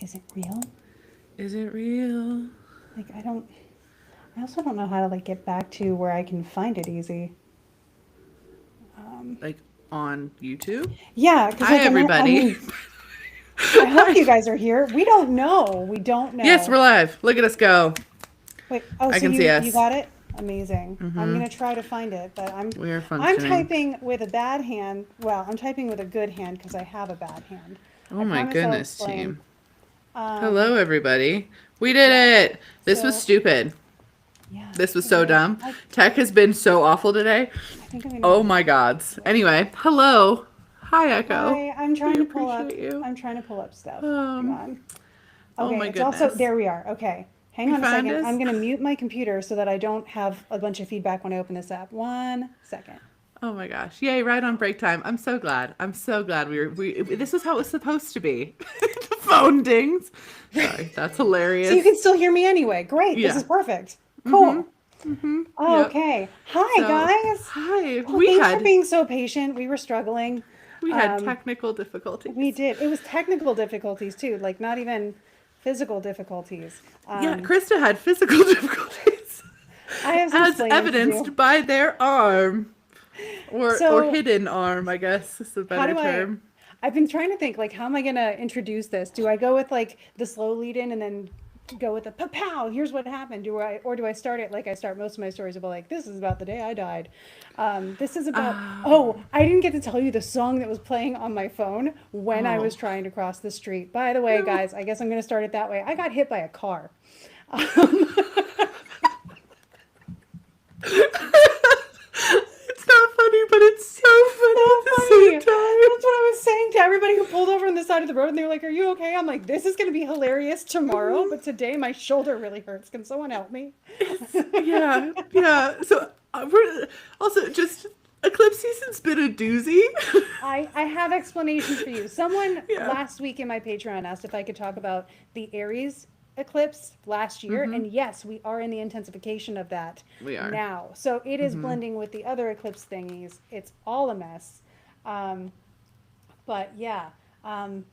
Is it real? Is it real? Like, I also don't know how to, like, get back to where I can find it easy. Like on YouTube? Yeah, because, Hi, like, I everybody. mean, I hope Hi. you guys are here. We don't know. We don't Yes, know. we're live. Look at us go. Wait, oh, I so can see you us. got it? Amazing. I'm gonna try to find it, but We are I'm functioning. typing with a bad hand. Well, I'm typing with a good hand because I have a bad hand. I Oh my promise I'll goodness, explain. team. Um, Hello, everybody. We did yeah. it. This was So stupid. yeah, This was it so is. dumb. Tech has been so awful today. I think I'm gonna Oh need a my second to gods. do it. Anyway, hello. Hi, Echo. Hi, I'm We trying to pull up. appreciate you. I'm trying to pull up stuff. Hang Um, on. oh Okay, my it's also goodness. there. We are. Okay, hang You on a found second. I'm us? gonna mute my computer so that I don't have a bunch of feedback when I open this app. 1 second. Oh my gosh. Yay, right on break time. I'm so glad. I'm so glad we this was how it was supposed to be. The phone dings. Sorry, that's So you can hilarious. still hear me anyway. Great. This is Yeah. perfect. Mhm. Cool. Mhm. Yep. Okay. Hi, So, guys. hi. Oh, thanks for being so patient. We were struggling. We had Um, technical we difficulties. did. It was technical difficulties too, like not even physical difficulties. Yeah, Krista had physical difficulties. I have some As explaining to do. evidenced by their arm. Or So, hidden arm, I guess is a how better do I? term. I've been trying to think, like, how am I gonna introduce this? Do I go with like the slow lead in and then go with the pow pow? Here's what happened. Do I start it like I start most of my stories about like this is about the day I died. This is about. Oh, Um, I didn't get to tell you the song that was playing on my phone when I was oh, trying to cross the street. By the way, no. guys, I guess I'm gonna start it that way. I got hit by a car. Um, It's not funny, but it's so funny so at the funny. same That's time. what I was saying to everybody who pulled over on the side of the road and they were like, "Are you okay?" I'm like, "This is going to be hilarious tomorrow, but today my shoulder really hurts. Can someone help me?" Yeah, yeah. So we're also just eclipse season's been a doozy. I have explanations for you. Someone Yeah. last week in my Patreon asked if I could talk about the Aries eclipse last year, and yes, we are in the intensification of that We are. now. So it is blending with the other eclipse thingies. It's all a mess. Um, but yeah, um,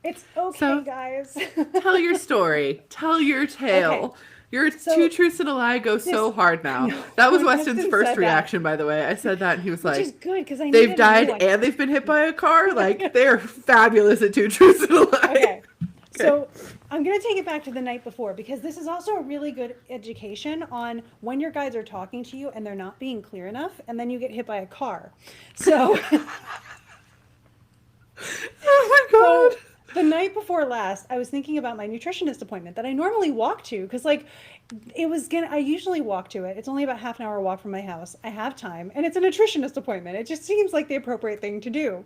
it's okay, So guys. tell your story. Tell your Okay, tale. Your two so truths and a lie go so this, hard now. no, That was no, Weston's Weston first said that, reaction, by the way. I said that, and he was which is like, good because I "They've needed a new died one. and they've been hit by a car. Like they're fabulous at two truths and a lie." Okay. Okay. So I'm going to take it back to the night before because this is also a really good education on when your guides are talking to you and they're not being clear enough, and then you get hit by a car. So, Oh so the night before last, I was thinking about my nutritionist appointment that I normally walk to because, like, I usually walk to it. It's only about half an hour walk from my house. I have time, and it's a nutritionist appointment. It just seems like the appropriate thing to do.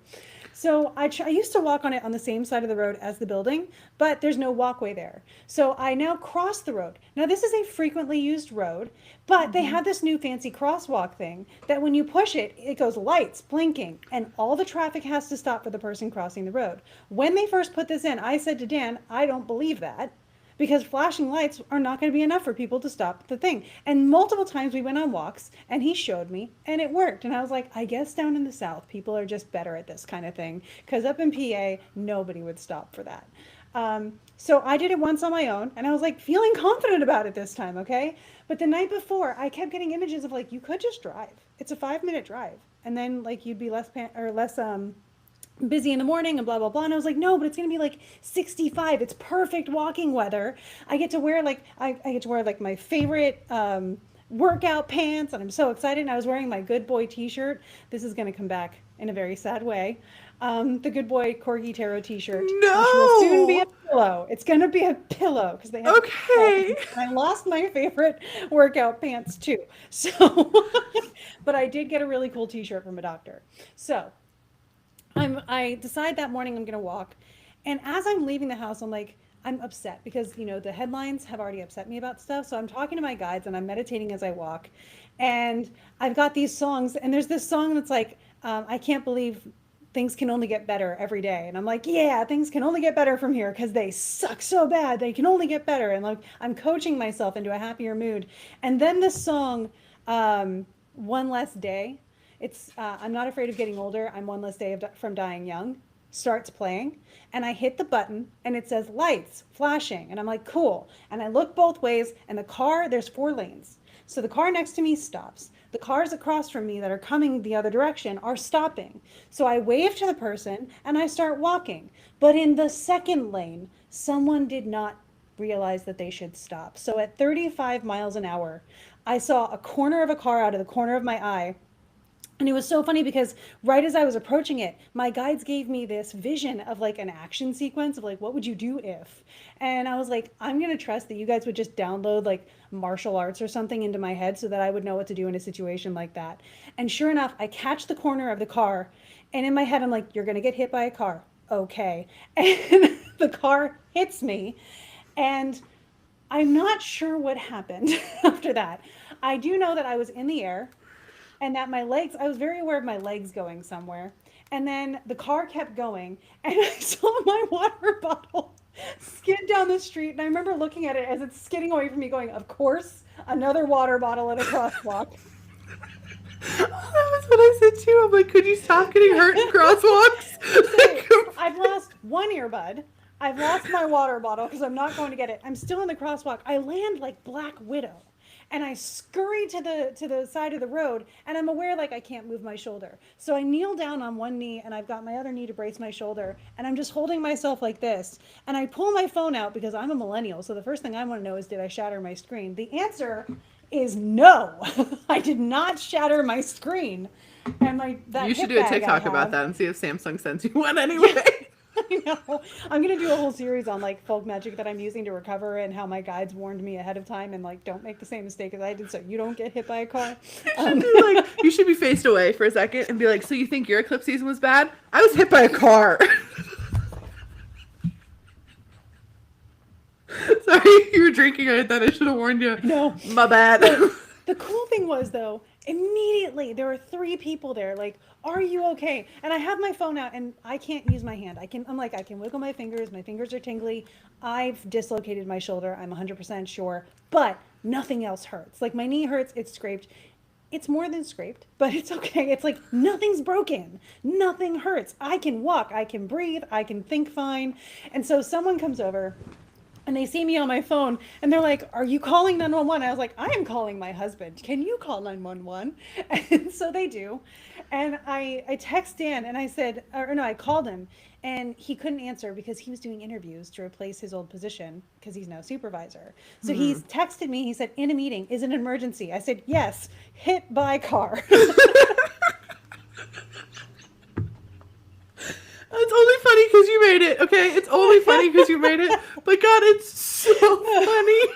So I used to walk on it on the same side of the road as the building, but there's no walkway there. So I now cross the road. Now this is a frequently used road, but they have this new fancy crosswalk thing that when you push it, it goes lights blinking, and all the traffic has to stop for the person crossing the road. When they first put this in, I said to Dan, I don't believe that because flashing lights are not going to be enough for people to stop the thing. And multiple times we went on walks and he showed me and it worked. And I was like, I guess down in the South, people are just better at this kind of thing. Because up in PA, nobody would stop for that. So I did it once on my own and I was like feeling confident about it this time, okay? But the night before, I kept getting images of like, you could just drive. It's a 5 minute drive. And then like you'd be less busy in the morning and blah blah blah, and I was like, no, but it's gonna be like 65. It's perfect walking weather. I get to wear like my favorite workout pants, and I'm so excited. And I was wearing my good boy t-shirt. This is gonna come back in a very sad way. The good boy Corgi Tarot t-shirt, which will soon be a no. pillow. It's gonna be a pillow because they have Okay. I lost my favorite workout pants too. So but I did get a really cool t-shirt from a doctor. So I decide that morning I'm gonna walk, and as I'm leaving the house, I'm upset because the headlines have already upset me about stuff. So I'm talking to my guides and I'm meditating as I walk, and I've got these songs, and there's this song that's like, I can't believe things can only get better every day, and I'm like, yeah, things can only get better from here because they suck so bad. They can only get better, and like I'm coaching myself into a happier mood, and then this song, One Less Day. It's I'm not afraid of getting older. I'm one less day from dying young. starts playing, and I hit the button and it says lights flashing, and I'm like, cool. And I look both ways, and the car, there's 4 lanes. So the car next to me stops. The cars across from me that are coming the other direction are stopping. So I wave to the person and I start walking. But in the second lane, someone did not realize that they should stop. So at 35 miles an hour, I saw a corner of a car out of the corner of my eye, and it was so funny because right as I was approaching it, my guides gave me this vision of like an action sequence of like, what would you do if? And I was like, I'm going to trust that you guys would just download like martial arts or something into my head so that I would know what to do in a situation like that. And sure enough, I catch the corner of the car, and in my head, I'm like, you're going to get hit by a car. Okay. And the car hits me. And I'm not sure what happened after that. I do know that I was in the air and that my legs, I was very aware of my legs going somewhere. And then the car kept going, and I saw my water bottle skid down the street. And I remember looking at it as it's skidding away from me, going, of course, another water bottle at a crosswalk. That was what I said too. I'm like, could you stop getting hurt in crosswalks? So I've lost one earbud. I've lost my water bottle because I'm not going to get it. I'm still in the crosswalk. I land like Black Widow, and I scurry to the side of the road, and I'm aware like I can't move my shoulder. So I kneel down on one knee, and I've got my other knee to brace my shoulder, and I'm just holding myself like this. And I pull my phone out because I'm a millennial, so the first thing I want to know is, did I shatter my screen? The answer is no. I did not shatter my screen. And that You should hip do a bag TikTok I about have, that and see if Samsung sends you one anyway. I know. I'm gonna do a whole series on like folk magic that I'm using to recover, and how my guides warned me ahead of time, and like, don't make the same mistake as I did so you don't get hit by a car. You should be faced away for a second and be like, so you think your eclipse season was bad? I was hit by a car. Sorry, you were drinking. I thought I should have warned you. No. My bad. The cool thing was though, immediately there were 3 people there, like, are you okay? And I have my phone out and I can't use my hand. I'm like, I can wiggle my fingers are tingly. I've dislocated my shoulder, I'm 100% sure, but nothing else hurts. Like my knee hurts, it's scraped. It's more than scraped, but it's okay. It's like nothing's broken. Nothing hurts. I can walk, I can breathe, I can think fine. And so someone comes over and they see me on my phone and they're like, are you calling 911? I was like, I am calling my husband. Can you call 911? And so they do. And I text Dan and I said, or no, I called him, and he couldn't answer because he was doing interviews to replace his old position because he's now supervisor. So he's texted me. He said, in a meeting, is it an emergency? I said, yes, hit by car. It's only funny because you made it, okay? It's only funny because you made it. But God, it's so funny.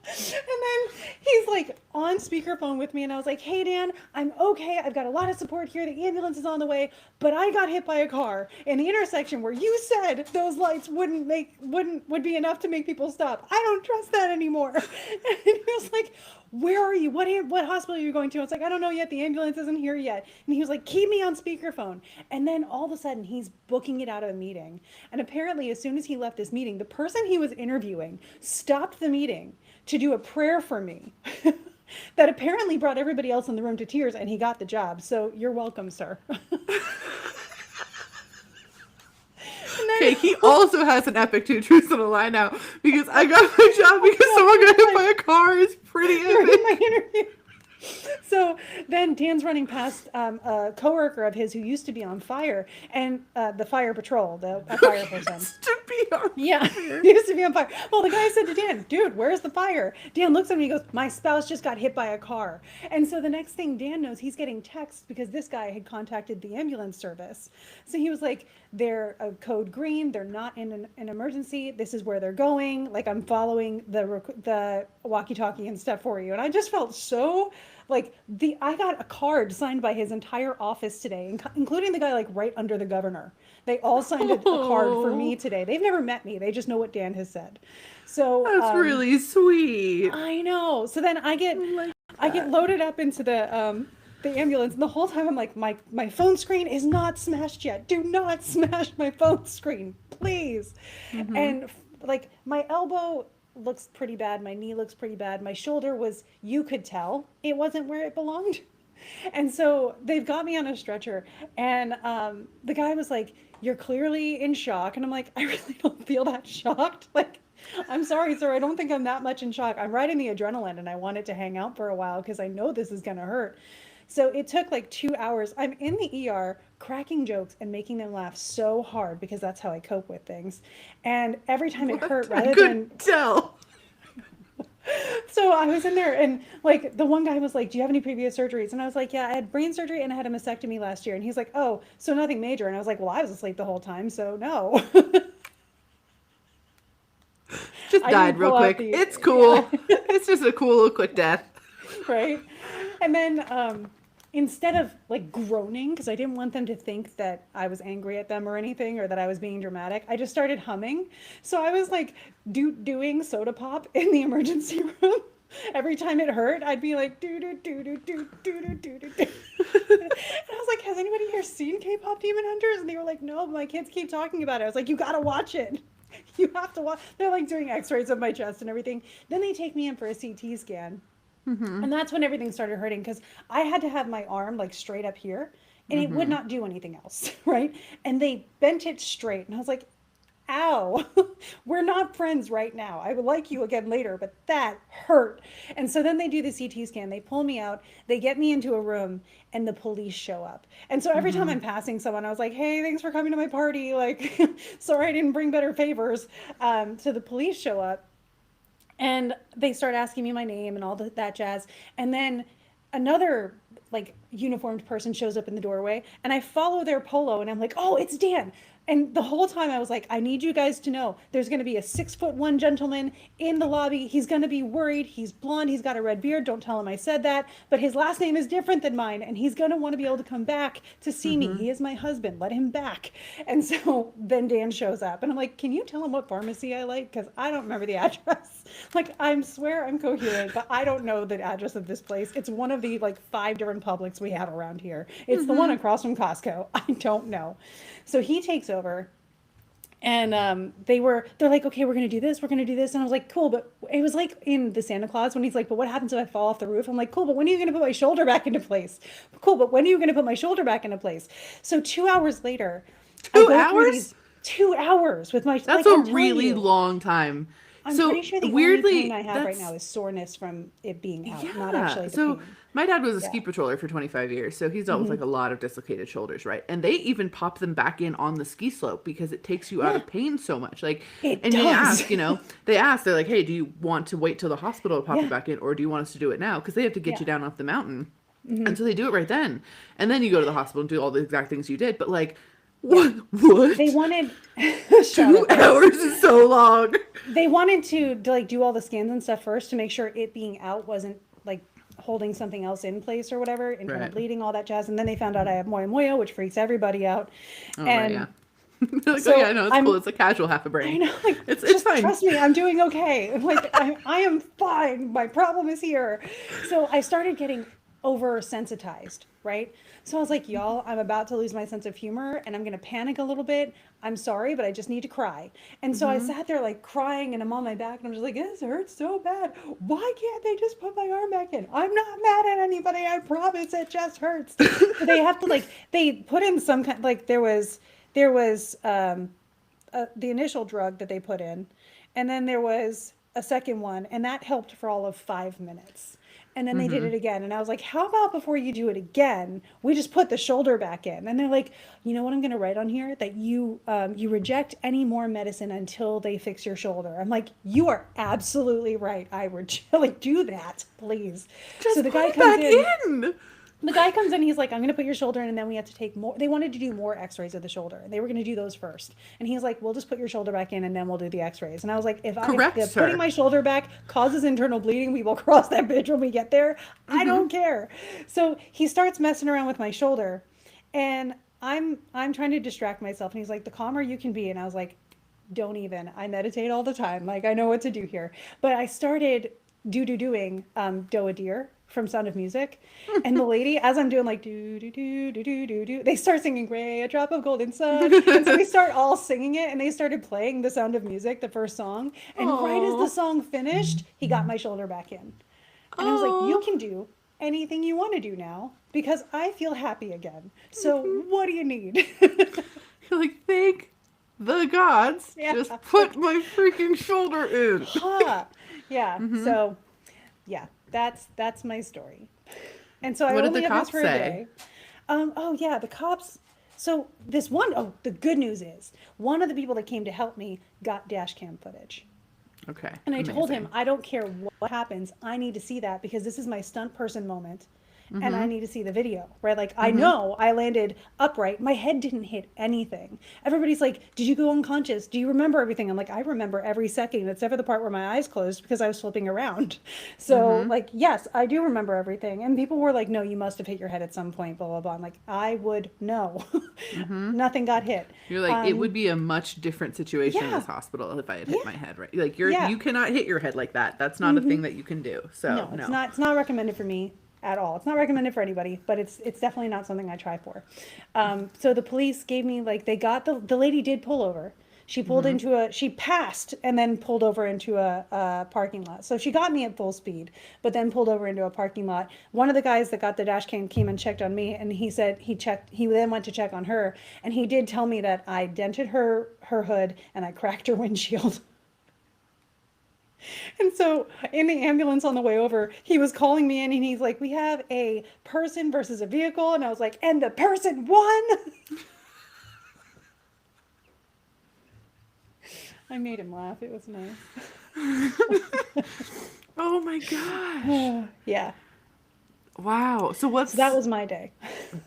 And then he's like on speakerphone with me, and I was like, hey Dan, I'm okay, I've got a lot of support here, the ambulance is on the way, but I got hit by a car in the intersection where you said those lights would be enough to make people stop. I don't trust that anymore. And he was like, where are you? What hospital are you going to? I was like, I don't know yet, the ambulance isn't here yet. And he was like, keep me on speakerphone. And then all of a sudden he's booking it out of a meeting, and apparently as soon as he left this meeting, the person he was interviewing stopped the meeting to do a prayer for me that apparently brought everybody else in the room to tears, and he got the job. So you're welcome, sir. Okay, he also has an epic 2 truths and a lie now, because I got my job because someone got hit by a car. Is pretty epic. My interview. So then Dan's running past a coworker of his who used to be on fire, and the fire patrol, a fire person. Used to be on Yeah, fire. he used to be on fire. Well, the guy said to Dan, dude, where's the fire? Dan looks at me and goes, my spouse just got hit by a car. And so the next thing Dan knows, he's getting texts because this guy had contacted the ambulance service. So he was like, they're a code green, they're not in an emergency, this is where they're going. Like, I'm following the walkie-talkie and stuff for you. And I just felt so like I got a card signed by his entire office today, including the guy like right under the governor. They all signed a card for me today. They've never met me. They just know what Dan has said. So That's really sweet. I know. So then I get loaded up into the ambulance, and the whole time I'm like, my phone screen is not smashed yet. Do not smash my phone screen, please. Mm-hmm. And like my elbow looks pretty bad, my knee looks pretty bad, my shoulder was, you could tell it wasn't where it belonged. And so they've got me on a stretcher, and the guy was like, you're clearly in shock. And I'm like, I really don't feel that shocked. Like, I'm sorry, sir. I don't think I'm that much in shock. I'm riding the adrenaline and I want it to hang out for a while because I know this is going to hurt. So it took like 2 hours. I'm in the ER cracking jokes and making them laugh so hard because that's how I cope with things. And every time it What? hurt, I rather than couldn't tell. so I was in there and like the one guy was like, "Do you have any previous surgeries?" And I was like, "Yeah, I had brain surgery and I had a mastectomy last year." And he's like, "Oh, so nothing major." And I was like, "Well, I was asleep the whole time, so no." Just I died didn't real pull out quick. the It's yeah, cool. It's just a cool little quick death. right. And then instead of like groaning because I didn't want them to think that I was angry at them or anything or that I was being dramatic, I just started humming. So I was like doing soda pop in the emergency room. Every time it hurt, I'd be like do do do do do do do do do. And I was like, "Has anybody here seen K-pop Demon Hunters?" And they were like, "No, but my kids keep talking about it." I was like, "You gotta watch it. You have to watch." They're like doing X-rays of my chest and everything. Then they take me in for a CT scan, Mm-hmm. and that's when everything started hurting because I had to have my arm like straight up here and it would Mm-hmm. not do anything else, right? And they bent it straight. And I was like, ow, we're not friends right now. I would like you again later, but that hurt. And so then they do the CT scan, they pull me out, they get me into a room, and the police show up. And so every time Mm-hmm. I'm passing someone, I was like, "Hey, thanks for coming to my party. Like, sorry I didn't bring better favors." So the police show up and they start asking me my name and all that jazz. And then another like uniformed person shows up in the doorway and I follow their polo and I'm like, "Oh, it's Dan." And the whole time I was like, "I need you guys to know there's going to be a 6'1" gentleman in the lobby. He's going to be worried. He's blonde. He's got a red beard. Don't tell him I said that. But his last name is different than mine. And he's going to want to be able to come back to see me. Mm-hmm. He is my husband. Let him back." And so then Dan shows up and I'm like, "Can you tell him what pharmacy I like? Because I don't remember the address." Like, I swear I'm coherent, but I don't know the address of this place. It's one of the like 5 different Publix we have around here. It's the one Mm-hmm. across from Costco. I don't know. So he takes over and they're like, "Okay, we're gonna do this, we're gonna do this." And I was like, "Cool," but it was like in the Santa Claus when he's like, "But what happens if I fall off the roof?" I'm like, "Cool, but when are you gonna put my shoulder back into place?" "Cool, but when are you gonna put my shoulder back into place?" So 2 hours later, I Two go through hours? these 2 hours with my That's like a I'm telling really you. long time. I'm pretty So sure the only pain weirdly, I have right now that's is soreness from it being out, not yeah. actually the So pain. my dad was a Yeah. ski patroller for 25 years, so he's dealt with Hmm. like a lot of dislocated shoulders, right? And they even pop them back in on the ski slope because it takes you out Yeah, of pain so much. Like, it and they does. ask, they're like, "Hey, do you want to wait till the hospital to pop you Yeah, back in, or do you want us to do it now?" Because they have to get yeah. you down off the mountain. Hmm. And so they do it right then. And then you go to the hospital and do all the exact things you did. But like, Yeah. what? They What? wanted shut Two up. hours is so long. They wanted to like do all the scans and stuff first to make sure it being out wasn't like holding something else in place or whatever, internal Right. bleeding, all that jazz. And then they found out I have moya moya, which freaks everybody out. Oh, right, yeah. And They're like, "Oh yeah, so no, it's cool. I'm It's a casual half a I brain. know, like, It's just fine." trust me, I'm doing okay. Like, I am fine. My problem is here. So I started getting oversensitized, right? So I was like, "Y'all, I'm about to lose my sense of humor and I'm going to panic a little bit. I'm sorry, but I just need to cry." And so I Hmm. sat there like crying and I'm on my back and I'm just like, "This hurts so bad. Why can't they just put my arm back in? I'm not mad at anybody. I promise it just hurts." So they have to like, they put in some kind, like there was the initial drug that they put in, and then there was a second one, and that helped for all of 5 minutes. And then they did Hmm. it again, and I was like, "How about before you do it again, we just put the shoulder back in?" And they're like, "You know what I'm going to write on here? That you reject any more medicine until they fix your shoulder." I'm like, "You are absolutely right. I would like do that, please." So Just the put guy it comes back in, in. he's like, "I'm going to put your shoulder in and then we have to take more." They wanted to do more x-rays of the shoulder and they were going to do those first. And he's like, "We'll just put your shoulder back in and then we'll do the x-rays." And I was like, if Correct, the putting sir. my shoulder back causes internal bleeding, we will cross that bridge when we get there. I Hmm. don't care. So he starts messing around with my shoulder and I'm trying to distract myself. And he's like, "The calmer you can be." And I was like, "Don't even. I meditate all the time. Like, I know what to do here." But I started doing Doe a Deer from Sound of Music. And the lady, as I'm doing like do do do do do do do, they start singing "Gray, a drop of golden sun." And so we start all singing it and they started playing the Sound of Music, the first song. And right as the Oh, song finished, he got my shoulder back in. And I was like, "You oh. can do anything you want to do now because I feel happy again. So what do you need?" You're like, thank the gods. Yeah. Just put my freaking shoulder in. Huh. Yeah. So, yeah, that's my story. And so I What did the only have this cops for a say? day. Oh yeah, the cops. So this one, oh, the good news is one of the people that came to help me got dash cam footage. Okay, And I told him, amazing. I don't care what happens. I need to see that because this is my stunt person moment. And I Mm-hmm. need to see the video, right? Like, I Mm-hmm. know I landed upright. My head didn't hit anything. Everybody's like, did you go unconscious? Do you remember everything? I'm like, I remember every second, except for the part where my eyes closed because I was flipping around. So, Mm-hmm. like, yes, I do remember everything. And people were like, no, you must have hit your head at some point, blah, blah, blah. I'm like, I would know. Mm-hmm. Nothing got hit. You're like, it would Um, be a much different situation in yeah, this hospital if I had hit yeah, my head, right? Like yeah. you cannot hit your head like that. That's not a Hmm. thing that you can do. So No, it's no. not. It's not recommended for me at all. It's not recommended for anybody, but it's definitely not something I try for. So the police gave me like they got the lady did pull over. She pulled Mm-hmm. into a she passed and then pulled over into a parking lot. So she got me at full speed, but then pulled over into a parking lot. One of the guys that got the dash cam came and checked on me, and he said he checked. He then went to check on her, and he did tell me that I dented her hood and I cracked her windshield. And so in the ambulance on the way over, he was calling me in and he's like, we have a person versus a vehicle. And I was like, and the person won. I made him laugh. It was nice. Oh my gosh. Yeah. Wow. So So that was my day.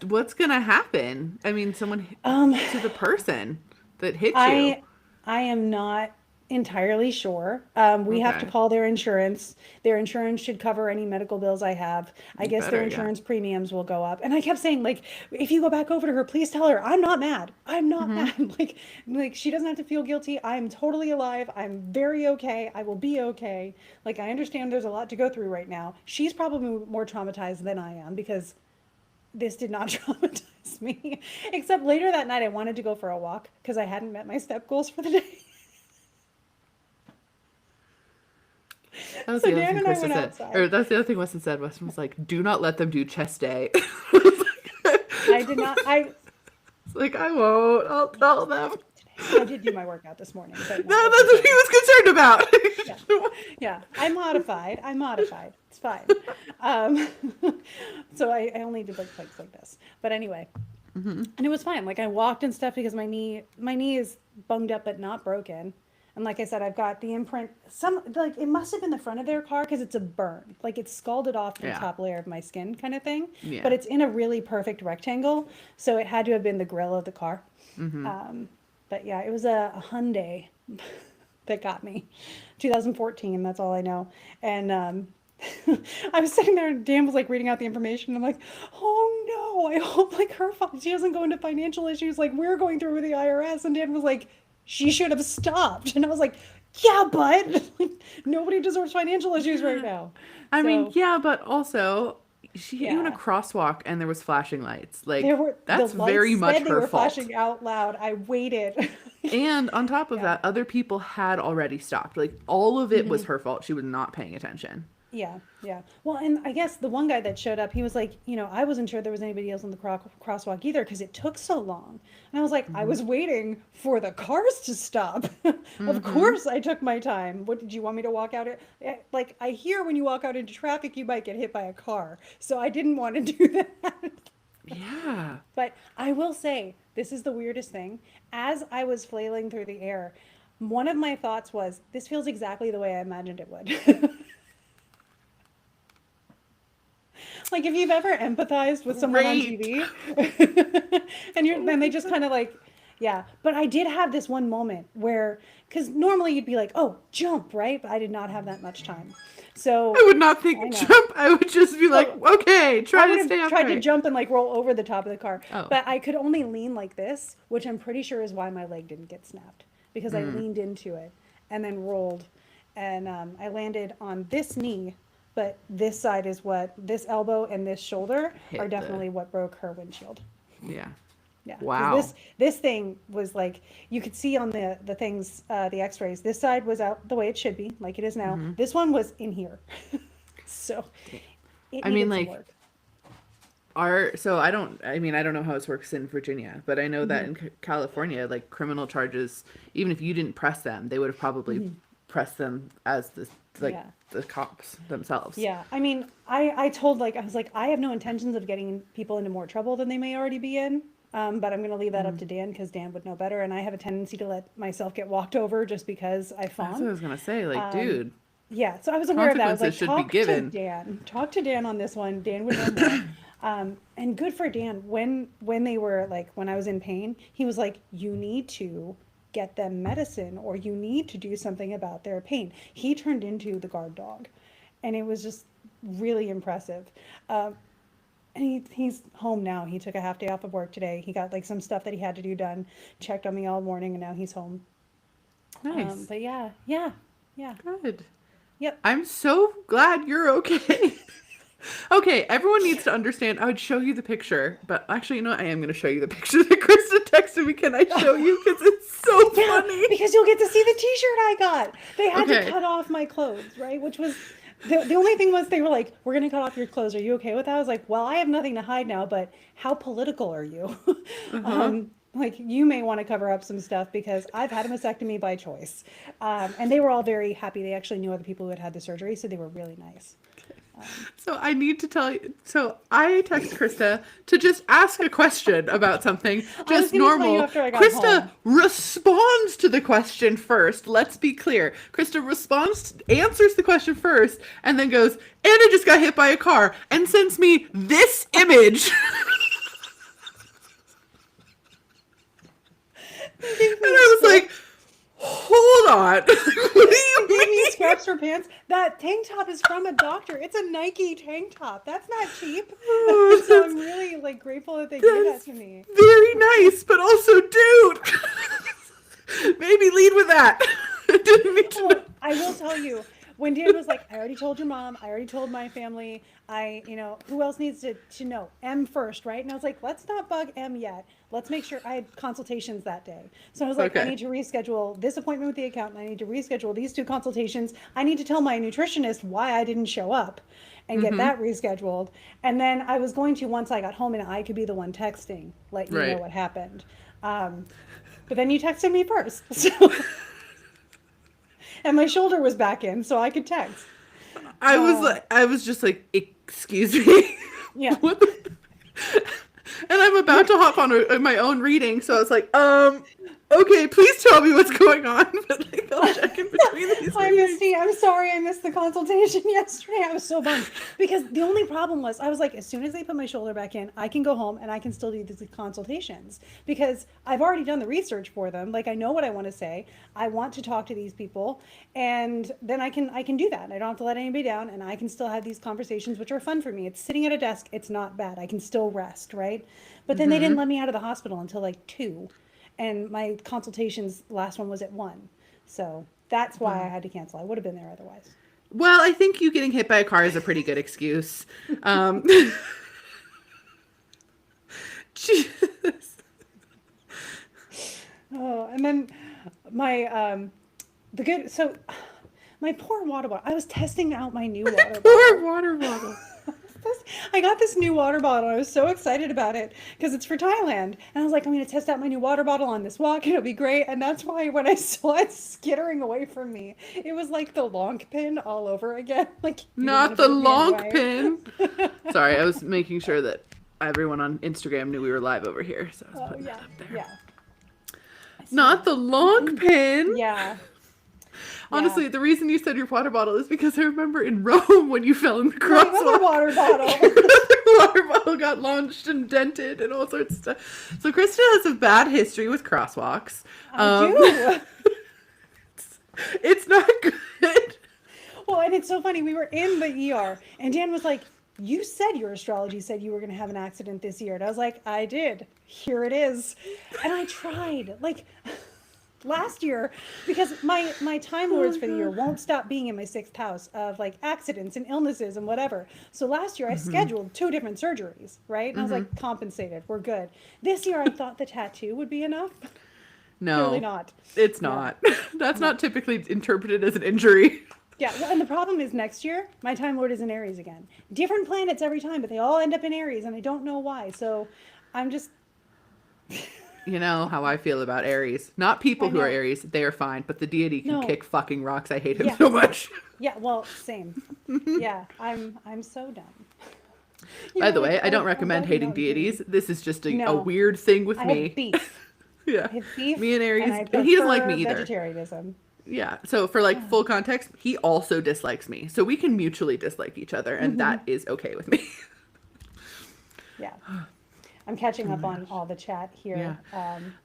what's gonna happen? I mean, Um, to the person that hit you. I I am not entirely sure. We have to Okay. call their insurance. Their insurance should cover any medical bills I have. I You guess their better, yeah. insurance premiums will go up. And I kept saying, like, if you go back over to her, please tell her I'm not mad. I'm not Mm-hmm. mad. Like she doesn't have to feel guilty. I'm totally alive. I'm very okay. I will be okay. Like I understand there's a lot to go through right now. She's probably more traumatized than I am because this did not traumatize me. Except later that night, I wanted to go for a walk because I hadn't met my step goals for the day. That was So the other Dan thing and I Krista went said. outside. Or that's the other thing Weston said. Weston was like, do not let them do chest day. I did not. It's like, I won't. I'll tell them. I did do my workout this morning, but No, not with that's the what he day. was Yeah, concerned about. yeah. I modified. I modified. It's fine. Um, so I only did like planks like this. But anyway, Mm-hmm. and it was fine. Like I walked and stuff because my knee is bunged up but not broken. And like I said, I've got the imprint. Some like it must have been the front of their car because it's a burn. Like it's scalded off the Yeah. top layer of my skin, kind of thing. Yeah. But it's in a really perfect rectangle, so it had to have been the grill of the car. Mm-hmm. But yeah, it was a Hyundai that got me. 2014, that's all I know. And I was sitting there and Dan was like reading out the information. I'm like, oh no, I hope like she doesn't go into financial issues like we're going through with the IRS. And Dan was like, she should have stopped. And I was like, yeah, but nobody deserves financial issues right now. I mean, So yeah, but also she hit you in a yeah, crosswalk and there was flashing lights. there Like were the that's very lights much said they her were fault. flashing out loud. I waited. And on top of Yeah. that, other people had already stopped. Like all of it was Hmm. her fault. She was not paying attention. Yeah, yeah. Well, and I guess the one guy that showed up, he was like, I wasn't sure there was anybody else on the crosswalk either because it took so long. And I was like, I Mm-hmm. was waiting for the cars to stop. Of Mm-hmm. course, I took my time. What did you want me to walk out? Like, I hear when you walk out into traffic, you might get hit by a car. So I didn't want to do that. Yeah. But I will say, this is the weirdest thing. As I was flailing through the air, one of my thoughts was, this feels exactly the way I imagined it would. Like if you've ever empathized with someone on Great. TV and Oh then they my just god. kind of like, yeah. But I did have this one moment where, because normally you'd be like, oh, jump, right? But I did not have that much time. So I would not I think know. jump. I would just be like, So okay, I try would to stay have tried to upright. jump and like roll over the top of the car, Oh. but I could only lean like this, which I'm pretty sure is why my leg didn't get snapped because I Mm. leaned into it and then rolled, and I landed on this knee, but this side is what this elbow and this shoulder are Hit the definitely what broke her windshield. yeah. Yeah, because Wow. this thing was like you could see on the things the X-rays. This side was out the way it should be, like it is now. Mm-hmm. This one was in here, so it I mean, needed some like work. So I mean, I don't know how this works in Virginia, but I know that Hmm. in California, like criminal charges, even if you didn't press them, they would have probably Hmm. pressed them as like Yeah. the cops themselves. Yeah, I mean, I told like I was like I have no intentions of getting people into more trouble than they may already be in. But I'm going to leave that up Mm. to Dan because Dan would know better, and I have a tendency to let myself get walked over just because I That's what fawn. I was gonna say. Like, Um, dude, yeah, so I was aware of that. I was consequences like, should be talk to given. Dan, talk to Dan on this one. Dan would know more. And good for Dan. When they were like when I was in pain, he was like, you need to get them medicine or you need to do something about their pain. He turned into the guard dog, and it was just really impressive. Um, and he's home now. He took a half day off of work today. He got like some stuff that he had to do done, checked on me all morning, and now he's home. Nice. But yeah, yeah, yeah, Good. yep. I'm so glad you're okay. Okay, everyone needs to understand. I would show you the picture, but actually, you know what? I am going to show you the picture that Krista texted me. Can I show you? Because it's so Yeah, funny. because you'll get to see the t-shirt I got. They had to Okay. cut off my clothes, right? Which was the only thing was they were like, "We're gonna cut off your clothes. Are you okay with that?" I was like, "Well, I have nothing to hide now, but how political are you?" Uh-huh. Like you may want to cover up some stuff because I've had a mastectomy by choice, and they were all very happy. They actually knew other people who had had the surgery, so they were really nice. So I need to tell you. So I text Krista to just ask a question about something, I was just gonna tell you normal. after I got Krista home. responds to the question first. Let's be clear. Krista answers the question first, and then goes, "Anna just got hit by a car," and sends me this image. They gave And me I was like, scraps. hold on. What do you They gave me mean? scraps for pants. That tank top is from a doctor. It's a Nike tank top. That's not cheap. Oh, So I'm really like grateful that they gave that that's to me. very nice, but also, dude, maybe lead with that. I didn't need to know. Well, I will tell you, when Dan was like, I already told your mom, I already told my family, who else needs to know? M first, right? And I was like, let's not bug M yet. Let's make sure I had consultations that day. So I was like, I Okay. need to reschedule this appointment with the accountant. I need to reschedule these two consultations. I need to tell my nutritionist why I didn't show up and get Mm-hmm. that rescheduled. And then I was going to, once I got home and I could be the one texting, let you know Right. what happened. Um, but then you texted me first. So and my shoulder was back in, so I could text. Uh, I was just like, excuse me. yeah. What the? And I'm about to hop on my own reading, so I was like, okay, please tell me what's going on. But like, I'll check in between these Hi, readings. Misty. I'm sorry I missed the consultation yesterday. I was so bummed because the only problem was I was like, as soon as they put my shoulder back in, I can go home and I can still do these consultations because I've already done the research for them. Like I know what I want to say. I want to talk to these people, and then I can do that. I don't have to let anybody down, and I can still have these conversations, which are fun for me. It's sitting at a desk. It's not bad. I can still rest, right? But then they didn't Mm-hmm. let me out of the hospital until like 2, and my consultations last one was at 1. So that's why I Wow. had to cancel. I would have been there otherwise. Well, I think you getting hit by a car is a pretty good excuse. Um, Jesus. Oh, and then my the good so my poor water bottle. I was testing out my new water Poor bottle. water bottle. I got this new water bottle. I was so excited about it because it's for Thailand. And I was like, I'm going to test out my new water bottle on this walk. It'll be great. And that's why when I saw it skittering away from me, it was like the long pin all over again. Like, you didn't Not want to the move me long anyway. pin. Sorry, I was making sure that everyone on Instagram knew we were live over here, so I was Oh, putting yeah. that up there. Yeah. I see Not that. the long pin. Yeah. Yeah. Honestly, the reason you said your water bottle is because I remember in Rome when you fell in the My other crosswalk, water bottle. your water bottle got launched and dented and all sorts of stuff. So Krista has a bad history with crosswalks. I do. It's not good. Well, and it's so funny. We were in the ER, and Dan was like, you said your astrology said you were going to have an accident this year. And I was like, I did. Here it is. And I tried. Like, last year, because my time Oh lords my for the year god. won't stop being in my 6th house of like accidents and illnesses and whatever. So last year I Mm-hmm. scheduled 2 different surgeries, right? And I was Mm-hmm. like, compensated, we're good. This year I thought the tattoo would be enough. Clearly No, not. it's No, not. That's no. not typically interpreted as an injury. Yeah, well, and the problem is next year, my Time Lord is in Aries again. Different planets every time, but they all end up in Aries, and I don't know why. So I'm just, You know how I feel about Aries. Not people I who are know. Aries, they are fine, but the deity can No, kick fucking rocks. I hate him yeah, so much. yeah. Well, same. Yeah, I'm so done. You By know the what? way, I don't I'm recommend glad you're hating not including deities. me. This is just a No, weird thing with I have me. beef. Yeah. I have Me beef, and and Aries, I he doesn't like me prefer either. vegetarianism. Yeah. So for like full context, he also dislikes me. So we can mutually dislike each other, and that is okay with me. Yeah, I'm catching Oh up my on gosh. all the chat Yeah.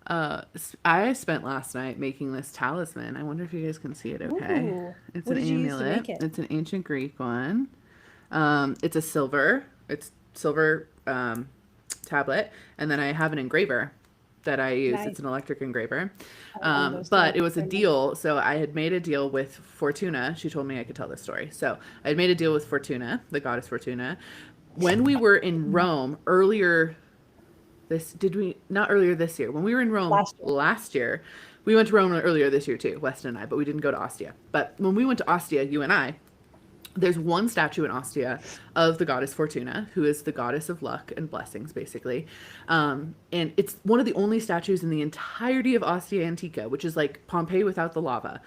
here. I spent last night making this talisman. I wonder if you guys can see it okay. Ooh, It's what an did you use to amulet. make it? It's an ancient Greek one. It's a silver. It's silver tablet, and then I have an engraver that I use. It's Nice. an electric engraver. I own those too. But it was a Very nice. deal, so I had made a deal with Fortuna. She told me I could tell this story. So I had made a deal with Fortuna, the goddess Fortuna. When we were in Rome earlier this did we not earlier this year when we were in Rome Last year. last year, we went to Rome earlier this year too, Weston and I, but we didn't go to Ostia. But when we went to Ostia, you and I, there's one statue in Ostia of the goddess Fortuna, who is the goddess of luck and blessings, basically. And it's one of the only statues in the entirety of Ostia Antica, which is like Pompeii without the lava,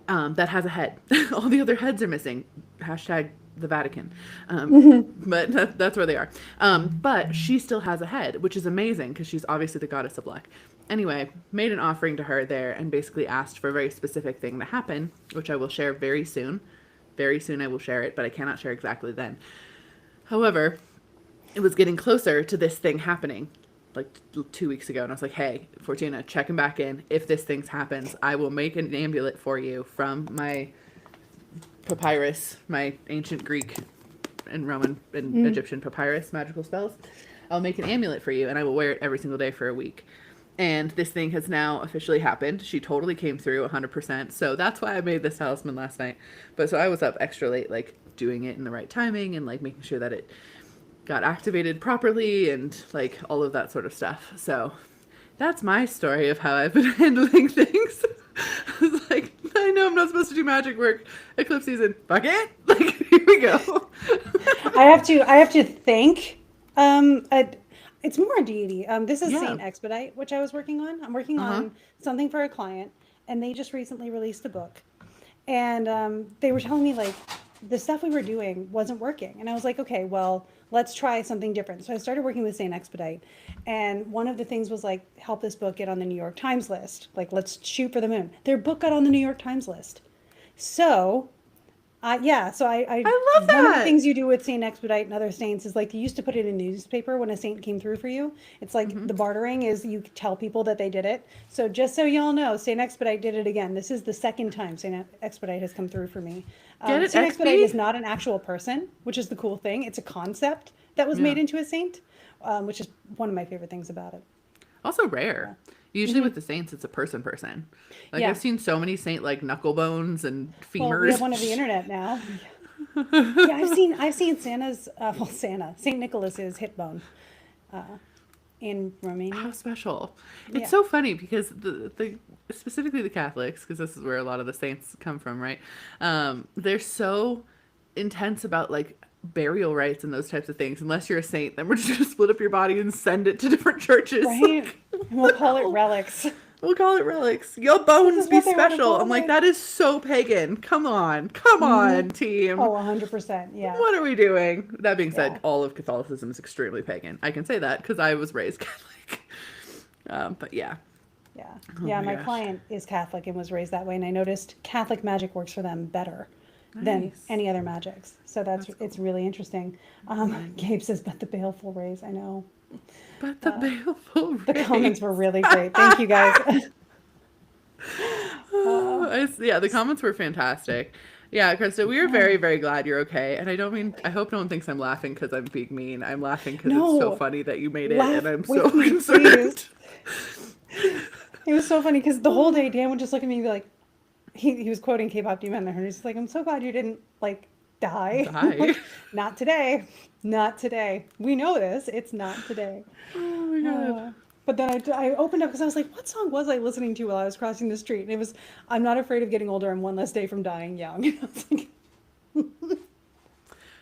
that has a head. All the other heads are missing. Hashtag the Vatican. But that's where they are. But she still has a head, which is amazing because she's obviously the goddess of luck. Anyway, made an offering to her there and basically asked for a very specific thing to happen, which I will share very soon. Very soon I will share it, but I cannot share exactly then. However, it was getting closer to this thing happening like 2 weeks ago, and I was like, hey, Fortuna, checking back in. If this thing happens, I will make an amulet for you from my papyrus, my ancient Greek and Roman and Egyptian papyrus magical spells. I'll make an amulet for you, and I will wear it every single day for a week. And this thing has now officially happened. She totally came through 100%. So that's why I made this talisman last night. But so I was up extra late, like doing it in the right timing and like making sure that it got activated properly and like all of that sort of stuff. So that's my story of how I've been handling things. I was like, I know I'm not supposed to do magic work. Eclipse season. Fuck it. Like, here we go. I have to thank it's more a deity. This is Yeah. Saint Expedite, which I was working on. I'm working Uh-huh. on something for a client, and they just recently released a book. And they were telling me like the stuff we were doing wasn't working. And I was like, okay, well, let's try something different. So I started working with Saint Expedite. And one of the things was like, help this book get on the New York Times list. Like, let's shoot for the moon. Their book got on the New York Times list. So yeah, so I love one of the that. things you do with Saint Expedite and other saints is like you used to put it in a newspaper when a saint came through for you. It's like the bartering is you tell people that they did it. So just so y'all know, Saint Expedite did it again. This is the second time Saint Expedite has come through for me. Get it, Saint Expedite XP? is not an actual person, which is the cool thing. It's a concept that was Yeah. made into a saint, which is one of my favorite things about it. Also rare. Usually with the saints, it's a person. Like Yeah. I've seen so many saint like knuckle bones and femurs. Well, we have one of the internet now. Yeah, I've seen Saint Nicholas's hip bone in Romania. How special. It's Yeah. so funny because the specifically the Catholics, because this is where a lot of the saints come from, right? They're so intense about like burial rites and those types of things. Unless you're a saint, then we're just gonna split up your body and send it to different churches. Right? Like, And we'll call it no. relics. We'll call it relics. Your bones is be what they wanna special. call I'm like, it. that is so pagan. Come on, team. Oh, 100%. Yeah. What are we doing? That being said, Yeah. all of Catholicism is extremely pagan. I can say that because I was raised Catholic. But yeah. Yeah. Oh Yeah, my my gosh. client is Catholic and was raised that way, and I noticed Catholic magic works for them better than Nice. any other magics. So That's it's really interesting. Gabe says, but the baleful rays, I know. But the baleful The rays. comments were really great. Thank you guys. Yeah, the comments were fantastic. Yeah, Krista, we are very, very glad you're okay. And I hope no one thinks I'm laughing because I'm being mean. I'm laughing because it's so No. funny that you made it, Laugh and I'm with so me, concerned. It was so funny because the whole day Dan would just look at me and be like, he was quoting K-pop Demon and he's just like, I'm so glad you didn't like die. Die. Like, not today. Not today. We know this. It's not today. Oh my god. But then I opened up because I was like, what song was I listening to while I was crossing the street? And it was, I'm not afraid of getting older. I'm one less day from dying young. And I was like,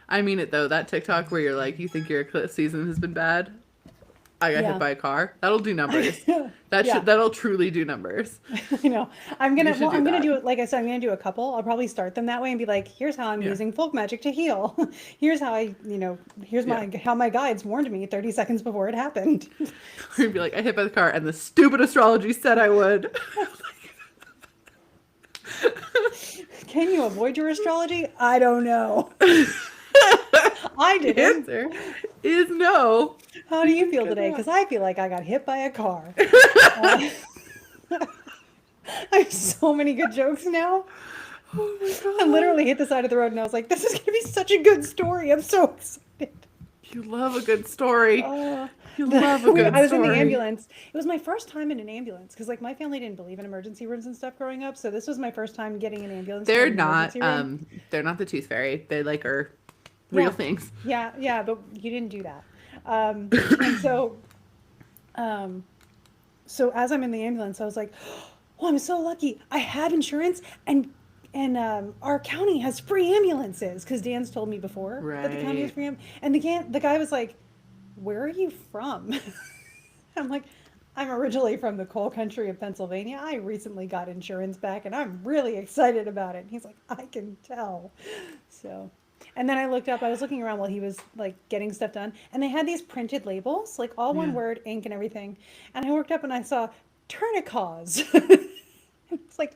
I mean it though. That TikTok where you're like, you think your eclipse season has been bad? I got hit yeah. by a car. That'll do numbers. Yeah. That'll truly do numbers. I know. You should do I'm gonna that. do it. Like I said, I'm gonna do a couple. I'll probably start them that way and be like, here's how I'm Yeah. using folk magic to heal. Here's how here's Yeah. how my guides warned me 30 seconds before it happened. Or you'd be like, I hit by the car and the stupid astrology said I would. Can you avoid your astrology? I don't know. I The didn't. answer is no. How do you feel Good today? luck. Because I feel like I got hit by a car. Uh, I have so many good jokes now. Oh my I god. literally hit the side of the road and I was like, this is going to be such a good story. I'm so excited. You love a good story. Uh, You love a good I was in the story. ambulance. It was my first time in an ambulance because, like, my family didn't believe in emergency rooms and stuff growing up. So this was my first time getting an ambulance. To They're an not emergency room. they're not the tooth fairy. They like are real Yeah, things. yeah, but you didn't do that. And um, so as I'm in the ambulance, I was like, "Oh, I'm so lucky! I have insurance, and our county has free ambulances." Because Dan's told me before that the county has Right. free and the guy was like, "Where are you from?" I'm like, "I'm originally from the coal country of Pennsylvania. I recently got insurance back, and I'm really excited about it." And he's like, "I can tell." So. And then I looked up, I was looking around while he was like getting stuff done, and they had these printed labels, like all one Yeah. word, ink and everything. And I worked up and I saw tourniquets. It's like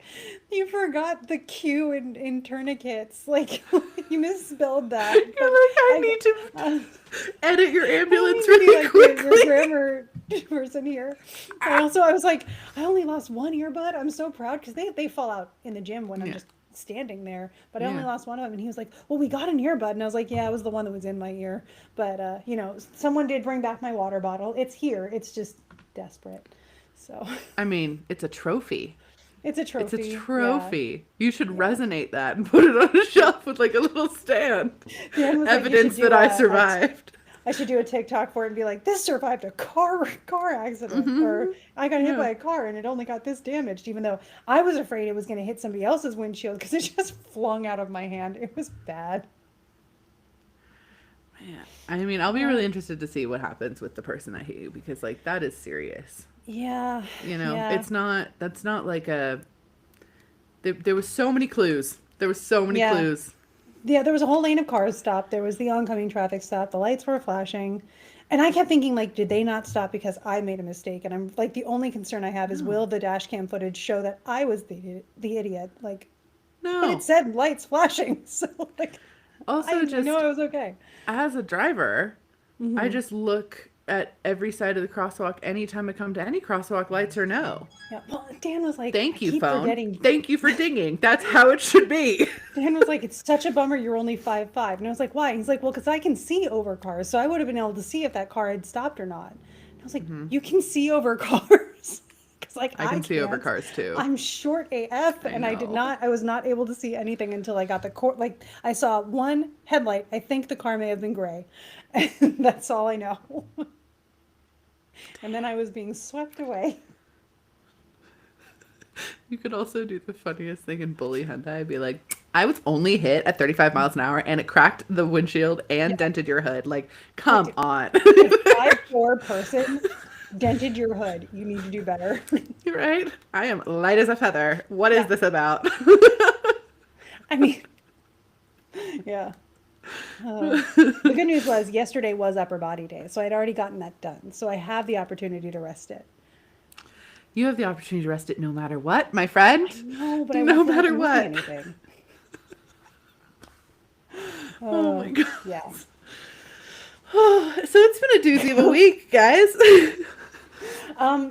you forgot the Q in tourniquets. Like you misspelled that. You're like, But I I need to uh, edit your I ambulance don't need to be really like your quickly. grammar person here. I was like, I only lost one earbud. I'm so proud because they fall out in the gym when I'm Yeah. just standing there. But I only Yeah. lost one of them, and he was like, "Well, we got an earbud," and I was like, "Yeah, it was the one that was in my ear." But someone did bring back my water bottle. It's here. It's just desperate. So I mean, it's a trophy. it's a It's a trophy. Yeah, trophy. You should yeah. resonate that and put it on a shelf with like a little stand. Dan was like, "You should Evidence do that I survived. I should do a TikTok for it and be like, this survived a car accident, Hmm. or I got hit Yeah. by a car and it only got this damaged, even though I was afraid it was going to hit somebody else's windshield because it just flung out of my hand. It was bad. Man. I mean, I'll be Uh, really interested to see what happens with the person that hit you because like that is serious. yeah, You know, yeah, that's not like a there was so many clues. There was so many yeah. clues. Yeah, there was a whole lane of cars stopped. There was the oncoming traffic stop. The lights were flashing. And I kept thinking, like, did they not stop because I made a mistake? And I'm like, the only concern I have is No. will the dash cam footage show that I was the idiot? Like, but it No. said lights flashing. So, like, Also I know just I was okay. as a driver, I Hmm. just look at every side of the crosswalk anytime I come to any crosswalk, lights or no. Yeah. Well, Dan was like, I Thank you, keep phone. forgetting. Thank you for dinging. That's how it should be. Dan was like, it's such a bummer you're only 5'5". And I was like, why? He's like, well, because I can see over cars. So I would have been able to see if that car had stopped or not. And I was like, Hmm. you can see over cars? Because, like, I I can see over can't. cars too. I'm short AF, I and know. I was not able to see anything until I got like, I saw one headlight. I think the car may have been gray. And that's all I know. And then I was being swept away. You could also do the funniest thing in Bully Hyundai. Be like, I was only hit at 35 miles an hour and it cracked the windshield and Yeah. dented your hood. Like, Like, come on. a 5'4" person dented your hood. You need to do better. You're right? I am light as a feather. What is Yeah. this about? I mean, yeah. The good news was yesterday was upper body day, so I'd already gotten that done. So I have the opportunity to rest it. You have the opportunity to rest it no matter what, my friend. I know, but I No won't feel like matter I'm what. missing anything. Oh my god. Yeah. So it's been a doozy of a week, guys.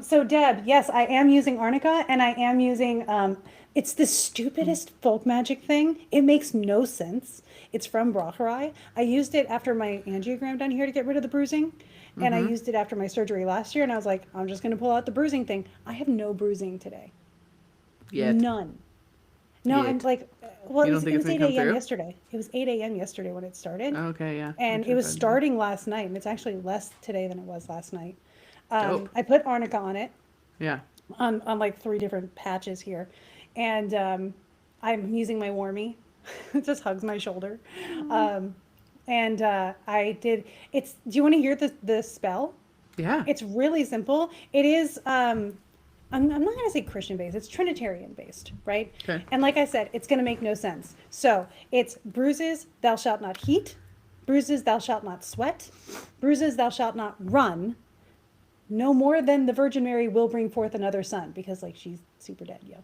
So Deb, yes, I am using arnica and I am using it's the stupidest folk magic thing. It makes no sense. It's from Braucherei. I used it after my angiogram down here to get rid of the bruising. And I Mm-hmm. used it after my surgery last year and I was like, I'm just gonna pull out the bruising thing. I have no bruising today. Yet. None. No, I'm Yet. like, well, You don't it think was it's gonna 8 come a.m. through? yesterday. It was 8 a.m. yesterday when it started. Okay, yeah. And Which it is was fine. starting last night, and it's actually less today than it was last night. Dope. I put arnica on it Yeah. on like 3 different patches here, and I'm using my warmie. It just hugs my shoulder, um, and I did. It's. Do you want to hear the spell? Yeah. It's really simple. It is. I'm not going to say Christian based. It's Trinitarian based, right? Okay. And like I said, it's going to make no sense. So it's bruises thou shalt not heat, bruises thou shalt not sweat, bruises thou shalt not run. No more than the Virgin Mary will bring forth another son, because like she's super dead, yo.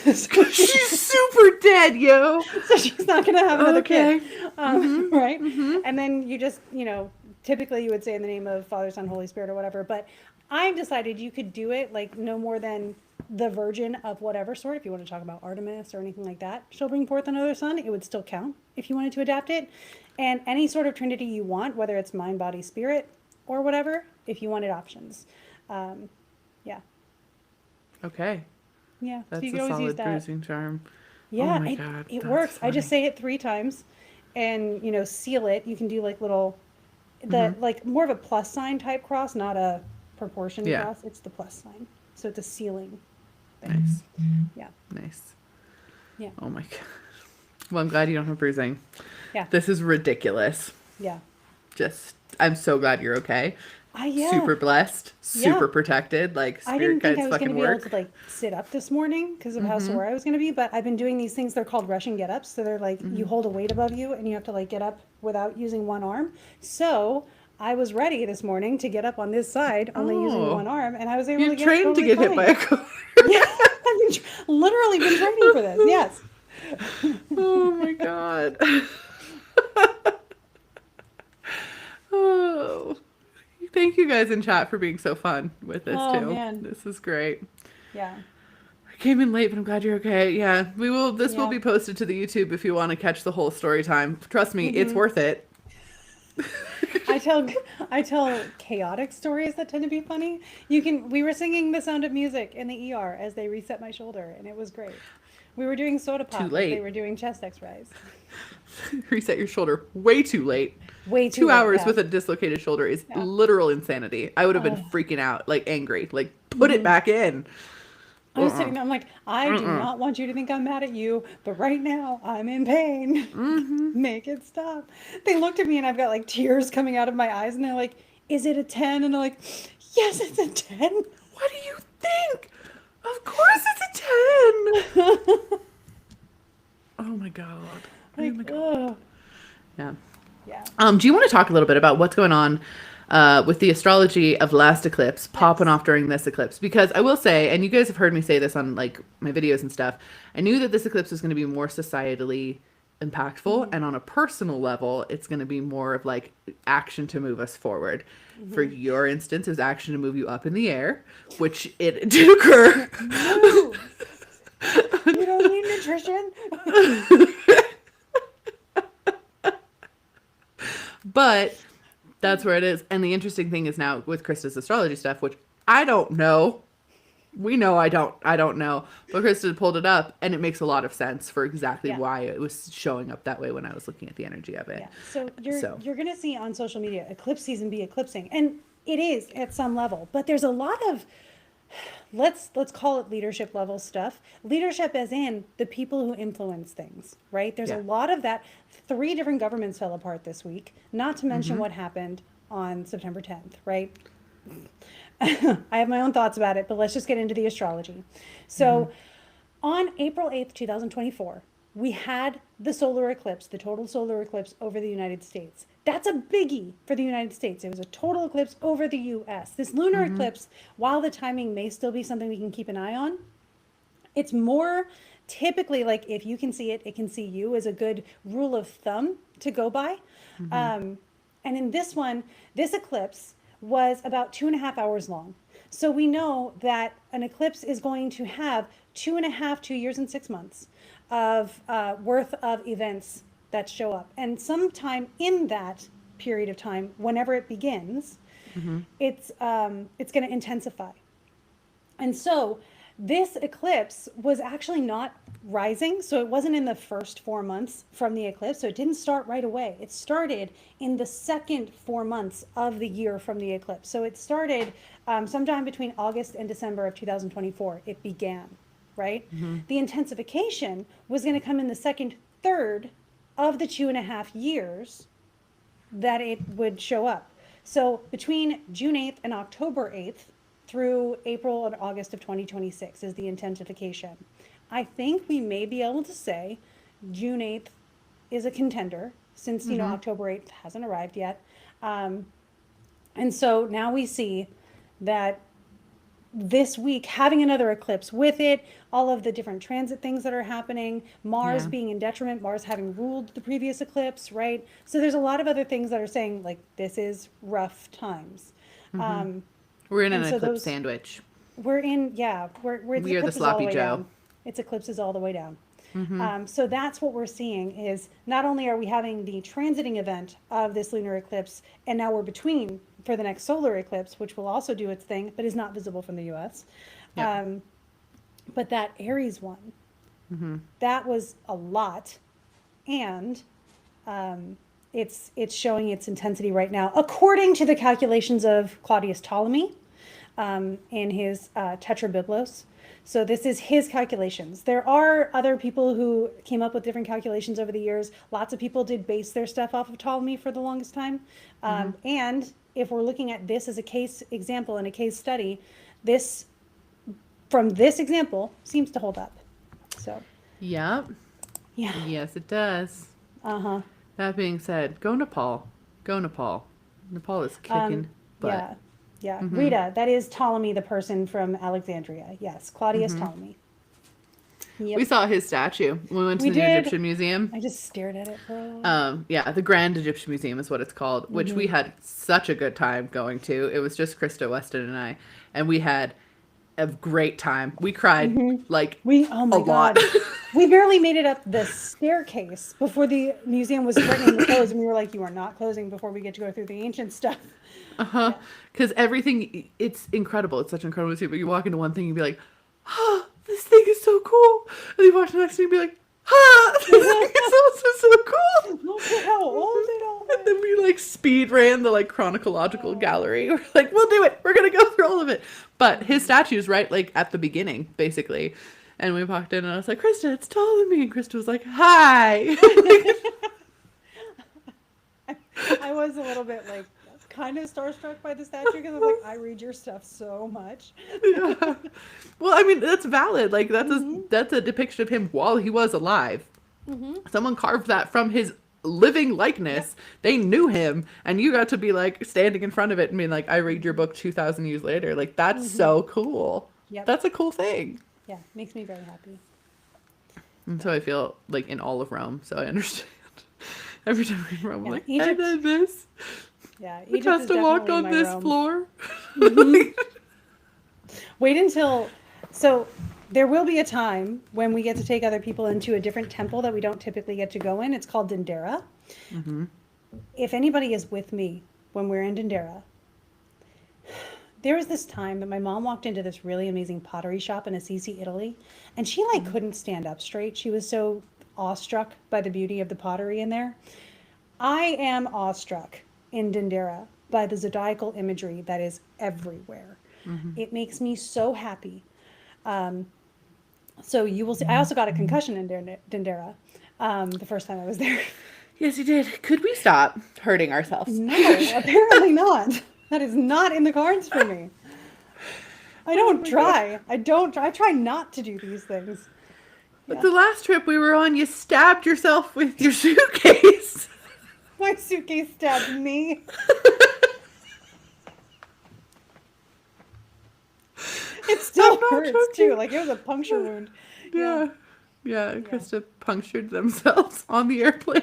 She's super dead, yo. So she's not going to have another Okay. kid, right? And then you just, typically you would say in the name of Father, Son, Holy Spirit or whatever, but I've decided you could do it like no more than the virgin of whatever sort. If you want to talk about Artemis or anything like that, she'll bring forth another son. It would still count if you wanted to adapt it. And any sort of Trinity you want, whether it's mind, body, spirit or whatever, if you wanted options. Yeah. Okay. Yeah. That's so you a can always use solid that. bruising charm. Yeah, Oh my God, it that's works. I just funny. say it 3 times and, seal it. You can do like little, like more of a plus sign type cross, not a proportion Yeah. cross. It's the plus sign. So it's a sealing thing. Nice. Yeah. Nice. Yeah. Oh my God. Well, I'm glad you don't have bruising. Yeah. This is ridiculous. Yeah. I'm so glad you're okay. Yeah. Super blessed, super Yeah. protected. Like, I spirit didn't think guides I was going fucking to be able work. to like sit up this morning because of how sore I was going to be, but I've been doing these things. They're called Russian get ups. So they're like you hold a weight above you and you have to like get up without using one arm. So I was ready this morning to get up on this side only using Oh. one arm, and I was able You're to get trained to totally get hit fine. by a car. Yeah, I've been literally been training for this. Yes. Oh my God. Oh. Thank you guys in chat for being so fun with this Oh, too. man. This is great. Yeah. I came in late, but I'm glad you're okay. Yeah, this will Yeah. be posted to the YouTube if you want to catch the whole story time. Trust me, it's worth it. I tell chaotic stories that tend to be funny. We were singing The Sound of Music in the ER as they reset my shoulder, and it was great. We were doing soda pop. late. They were doing chest X-rays. Reset your shoulder way too late. Way too 2 late, hours yeah. with a dislocated shoulder is Yeah. literal insanity. I would have been freaking out, like angry, like put it back in. I was sitting there, I'm like, I do not want you to think I'm mad at you, but right now I'm in pain. Make it stop. They looked at me and I've got like tears coming out of my eyes and they're like, is it a 10? And I'm like, yes, it's a 10. What do you think? Of course it's a 10. Oh my God. Oh my Like, God. ugh. Yeah. Yeah. Do you want to talk a little bit about what's going on with the astrology of last eclipse popping off during this eclipse? Because I will say, and you guys have heard me say this on like my videos and stuff, I knew that this eclipse was going to be more societally impactful, and on a personal level, it's going to be more of like action to move us forward. For your instance, it was action to move you up in the air, which it did occur. No. You don't need nutrition. But that's where it is. And the interesting thing is now with Krista's astrology stuff, which I don't know. We know I don't know. But Krista pulled it up and it makes a lot of sense for exactly Yeah. why it was showing up that way when I was looking at the energy of it. Yeah. So you're So. you're gonna see on social media eclipse season be eclipsing, and it is at some level. But there's a lot of let's call it leadership level stuff. Leadership as in the people who influence things, right? There's Yeah. a lot of that. 3 different governments fell apart this week. Not to mention what happened on September 10th, right? I have my own thoughts about it, but let's just get into the astrology. So on April 8th, 2024, we had the solar eclipse, the total solar eclipse over the United States. That's a biggie for the United States. It was a total eclipse over the US. This lunar eclipse, while the timing may still be something we can keep an eye on, it's more typically like if you can see it, it can see you is a good rule of thumb to go by. And in this one, this eclipse was about 2.5 hours long. So we know that an eclipse is going to have 2 years and 6 months of worth of events that show up. And sometime in that period of time, whenever it begins, it's going to intensify. And so this eclipse was actually not rising. So it wasn't in the first 4 months from the eclipse. So it didn't start right away. It started in the second 4 months of the year from the eclipse. So it started sometime between August and December of 2024. It began, right? Mm-hmm. The intensification was going to come in the second third of the 2.5 years that it would show up. So between June 8th and October 8th through April and August of 2026 is the intensification. I think we may be able to say June 8th is a contender since, Mm-hmm. October 8th hasn't arrived yet. And so now we see that this week having another eclipse with it, all of the different transit things that are happening, Mars Yeah. being in detriment, Mars having ruled the previous eclipse, right? So there's a lot of other things that are saying like this is rough times. Mm-hmm. We're in an And so eclipse those sandwich. we're in, yeah, we're it's We are the eclipses all the sloppy way Joe. down. It's eclipses all the way down. Mm-hmm. So that's what we're seeing is not only are we having the transiting event of this lunar eclipse, and now we're between for the next solar eclipse, which will also do its thing, but is not visible from the U.S. Yeah. But that Aries one, Mm-hmm. that was a lot, and it's showing its intensity right now, according to the calculations of Claudius Ptolemy in his Tetrabiblos. So this is his calculations. There are other people who came up with different calculations over the years. Lots of people did base their stuff off of Ptolemy for the longest time. And if we're looking at this as a case example and a case study, this from this example seems to hold up. So Yep. yeah, Yes, it does. uh-huh. That being said, go Nepal. Go Nepal. Nepal is kicking butt. Yeah, yeah. Rita, that is Ptolemy, the person from Alexandria. Yes, Claudius Ptolemy. Yep. We saw his statue when we went to We the did. Egyptian Museum. I just stared at it for a while. Yeah, the Grand Egyptian Museum is what it's called, which we had such a good time going to. It was just Krista Weston and I, and we had a great time. We cried like Oh my a lot. God. We barely made it up the staircase before the museum was threatening to close, and we were like, "You are not closing before we get to go through the ancient stuff." Because everything, it's incredible. It's such an incredible museum. But you walk into one thing, you'd be like, "Ah, this thing is so cool," and you walk to the next thing, you'd be like, "Ah, this thing is also so cool." Look at how old it all And is. then we like speed ran the like chronological gallery. We're like, we'll do it. We're gonna go through all of it. But his statue's right like at the beginning, basically. And we walked in and I was like, Krista, it's taller than me. And Krista was like, hi. I was a little bit like kind of starstruck by the statue because I was like, I read your stuff so much. Yeah. Well, I mean, that's valid. Like that's a depiction of him while he was alive. Someone carved that from his living likeness. They knew him, and you got to be like standing in front of it and being like, I read your book 2,000 years later. Like that's so cool. Yep. That's a cool thing. Yeah, makes me very happy. And so I feel like in all of Rome, so I understand. Every time we're in Rome, I'm Yeah, like, Egypt- and then this. Yeah, We Egypt is just walked definitely on my this Rome. floor. Wait until so there will be a time when we get to take other people into a different temple that we don't typically get to go in. It's called Dendera. If anybody is with me when we're in Dendera, there was this time that my mom walked into this really amazing pottery shop in Assisi, Italy, and she like couldn't stand up straight. She was so awestruck by the beauty of the pottery in there. I am awestruck in Dendera by the zodiacal imagery that is everywhere. It makes me so happy. So you will see. I also got a concussion in Dendera the first time I was there. Yes, you did. Could we stop hurting ourselves? No, apparently not. That is not in the cards for me. I don't try. I don't try. I try not to do these things. But the last trip we were on, you stabbed yourself with your suitcase. My suitcase stabbed me. It still I'm not hurts joking. too. Like it was a puncture wound. Yeah. Yeah, Krista punctured themselves on the airplane.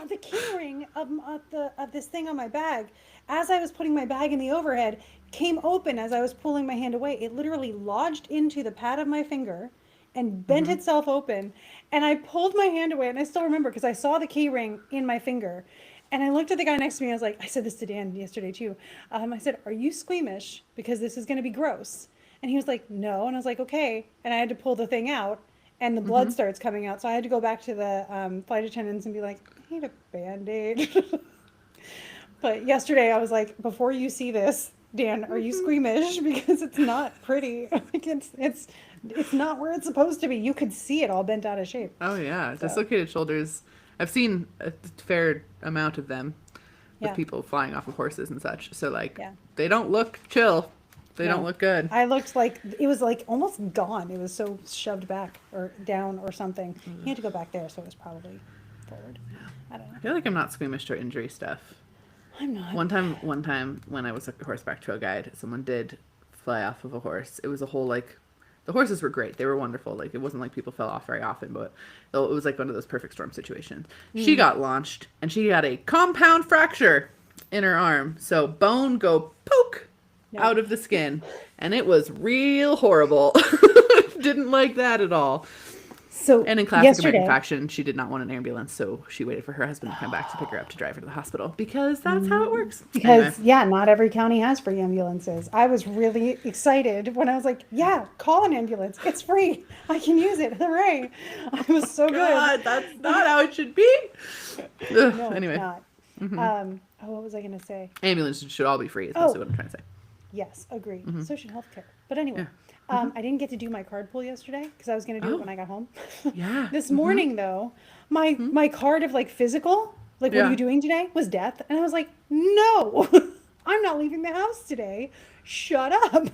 The keyring of this thing on my bag, as I was putting my bag in the overhead, came open as I was pulling my hand away. It literally lodged into the pad of my finger and bent itself open. And I pulled my hand away, and I still remember because I saw the key ring in my finger. And I looked at the guy next to me. I was like, I said this to Dan yesterday too. I said, "Are you squeamish? Because this is going to be gross." And he was like, "No." And I was like, "Okay." And I had to pull the thing out. and the blood starts coming out. So I had to go back to the flight attendants and be like, I need a Band-Aid. But yesterday I was like, before you see this, Dan, are you squeamish? Because it's not pretty. Like it's not where it's supposed to be. You could see it all bent out of shape. Oh yeah, So dislocated shoulders. I've seen a fair amount of them with yeah, people flying off of horses and such. So like, yeah. they don't look chill. They don't No. look good. I looked like it was like almost gone. It was so shoved back or down or something. He had to go back there, so it was probably forward. I don't know. I feel like I'm not squeamish to injury stuff. I'm not. One time when I was a horseback trail guide, someone did fly off of a horse. It was a whole like, the horses were great. They were wonderful. Like it wasn't like people fell off very often, but it was like one of those perfect storm situations. She got launched and she had a compound fracture in her arm. So bone go poke Yeah. out of the skin, and it was real horrible. Didn't like that at all. So And in classic yesterday, American fashion, she did not want an ambulance, so she waited for her husband to come back to pick her up to drive her to the hospital because that's how it works. because Anyway. yeah, not every county has free ambulances. I was really excited when I was like, yeah, call an ambulance. It's free. I can use it. Hooray. I was so good. God, that's not how it should be. Ugh, No, anyway, it's not. Oh, what was I going to say? ambulances should all be free, is mostly what I'm trying to say. Yes, agreed. So should healthcare. But anyway, Yeah. I didn't get to do my card pull yesterday because I was going to do Oh. it when I got home. Yeah. This morning, though, my card of like physical, like what Yeah. are you doing today, was death, and I was like, no, I'm not leaving the house today. Shut up.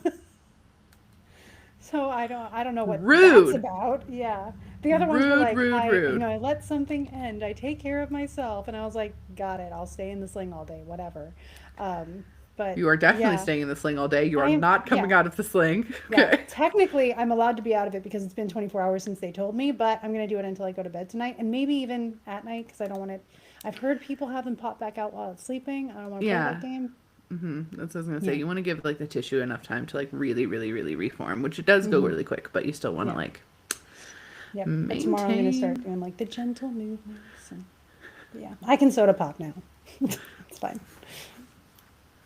So I don't know what Rude. that's about. Yeah. The other ones were Rude, like, rude, rude. I let something end. I take care of myself, and I was like, got it. I'll stay in the sling all day, whatever. But You are definitely yeah. staying in the sling all day. You are I am- not coming yeah. out of the sling. Yeah, Okay. technically, I'm allowed to be out of it because it's been 24 hours since they told me, but I'm going to do it until I go to bed tonight and maybe even at night because I don't want it. I've heard people have them pop back out while it's sleeping. I don't want to play Yeah. that game. That's what I was gonna say. Yeah. You want to give like the tissue enough time to like really, really, really reform, which it does go really quick, but you still want to Yeah. like. Yep. But tomorrow I'm going to start doing like the gentle movements. And, yeah, I can soda pop now. It's fine.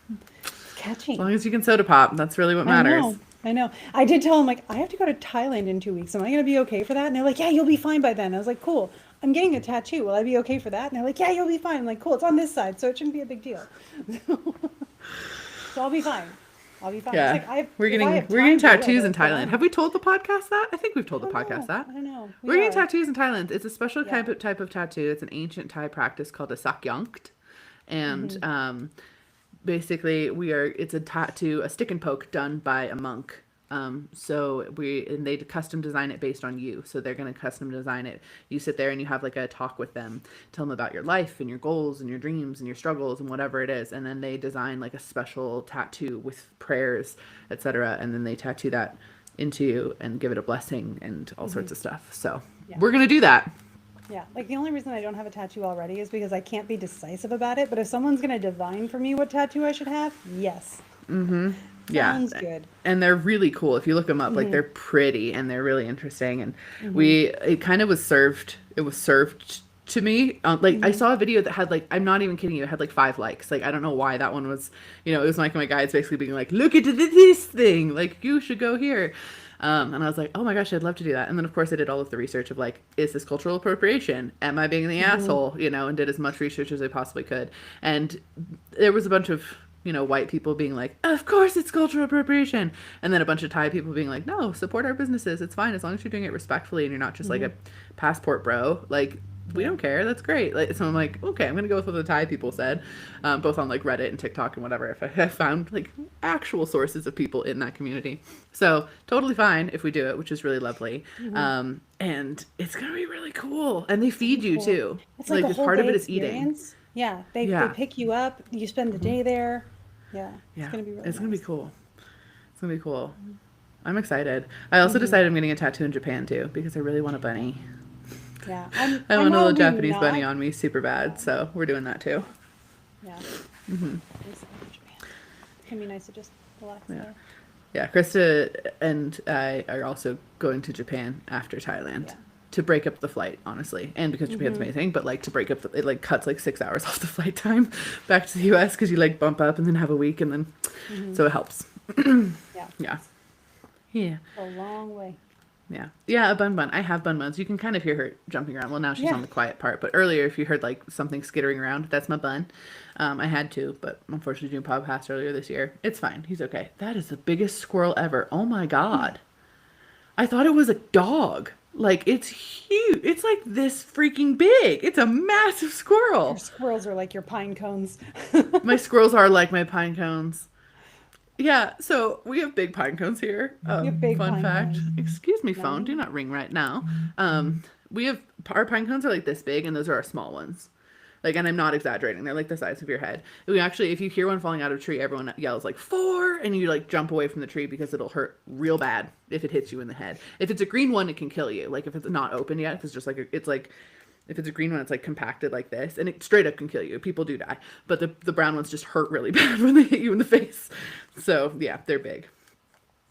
It's catchy. As long as you can soda pop, that's really what matters. I know. I did tell them like I have to go to Thailand in 2 weeks. Am I going to be okay for that? And they're like, yeah, you'll be fine by then. I was like, cool. I'm getting a tattoo. Will I be okay for that? And they're like, yeah, you'll be fine. I'm like, cool. It's on this side, so it shouldn't be a big deal. So I'll be fine. I'll be fine. Yeah, It's like, we're if I getting have we're getting time to do it, tattoos in it's fine. Thailand. Have we told the podcast that? I think we've told the podcast that. I don't know. We're getting Yeah. tattoos in Thailand. It's a special Yeah. type of tattoo. It's an ancient Thai practice called a sakyonkt, and Mm-hmm. basically it's a tattoo, a stick and poke done by a monk. And they custom design it based on you. So they're going to custom design it. You sit there and you have like a talk with them, tell them about your life and your goals and your dreams and your struggles and whatever it is. And then they design like a special tattoo with prayers, etc. And then they tattoo that into you and give it a blessing and all sorts of stuff. So Yeah. we're going to do that. Yeah, like the only reason I don't have a tattoo already is because I can't be decisive about it. But if someone's going to divine for me what tattoo I should have, yes. Yeah. Sounds good. And they're really cool. If you look them up, like they're pretty and they're really interesting. And it kind of it was served to me. Like I saw a video that had like, I'm not even kidding you, it had like 5 likes. Like, I don't know why that one was, it was like my guides basically being like, look at this thing. Like, you should go here. And I was like, oh my gosh, I'd love to do that. And then of course I did all of the research of like, is this cultural appropriation? Am I being the asshole? And did as much research as I possibly could. And there was a bunch of, white people being like, of course it's cultural appropriation. And then a bunch of Thai people being like, no, support our businesses. It's fine as long as you're doing it respectfully and you're not just like a passport bro. Like, we don't care. That's great. Like, so I'm like, okay, I'm going to go with what the Thai people said, both on like Reddit and TikTok and whatever. If I found like actual sources of people in that community. So totally fine if we do it, which is really lovely. And it's going to be really cool. And they feed you too. It's like a this whole part of day it is eating. experience. Yeah, they Yeah. pick you up. You spend the day there. Yeah, Yeah, it's gonna be really it's gonna be nice. cool. It's gonna be cool. I'm excited. I also decided I'm getting a tattoo in Japan too because I really want a bunny. Yeah, I want I'm a little probably Japanese not- bunny on me super bad, so we're doing that too. Yeah. It's Japan. It can be nice to just relax there. Yeah, Krista and I are also going to Japan after Thailand Yeah. to break up the flight, honestly, and because Japan's amazing, but like to break up it like cuts like 6 hours off the flight time back to the U.S. because you like bump up and then have a week and then so it helps. Yeah. Yeah. Yeah. A long way. Yeah. Yeah, a bun. I have bun buns. You can kind of hear her jumping around. Well, now she's Yeah. on the quiet part, but earlier, if you heard like something skittering around, that's my bun. I had to, but unfortunately, June Pop passed earlier this year. It's fine. He's okay. That is the biggest squirrel ever. Oh my God. I thought it was a dog. Like, it's huge. It's like this freaking big. It's a massive Your squirrel. squirrels are like your pine cones. My squirrels are like my pine cones. Yeah, so we have big pine cones here. You have big Fun pine fact. cones. Excuse me, phone. Do No. not ring right now. We have our pine cones are like this big, and those are our small ones. Like, and I'm not exaggerating. They're like the size of your head. We actually, if you hear one falling out of a tree, everyone yells like 4, and you like jump away from the tree because it'll hurt real bad if it hits you in the head. If it's a green one, it can kill you. Like if it's not open yet, if it's just like it's like if it's a green one, it's like compacted like this, and it straight up can kill you. People do die, but the brown ones just hurt really bad when they hit you in the face. So yeah, they're big.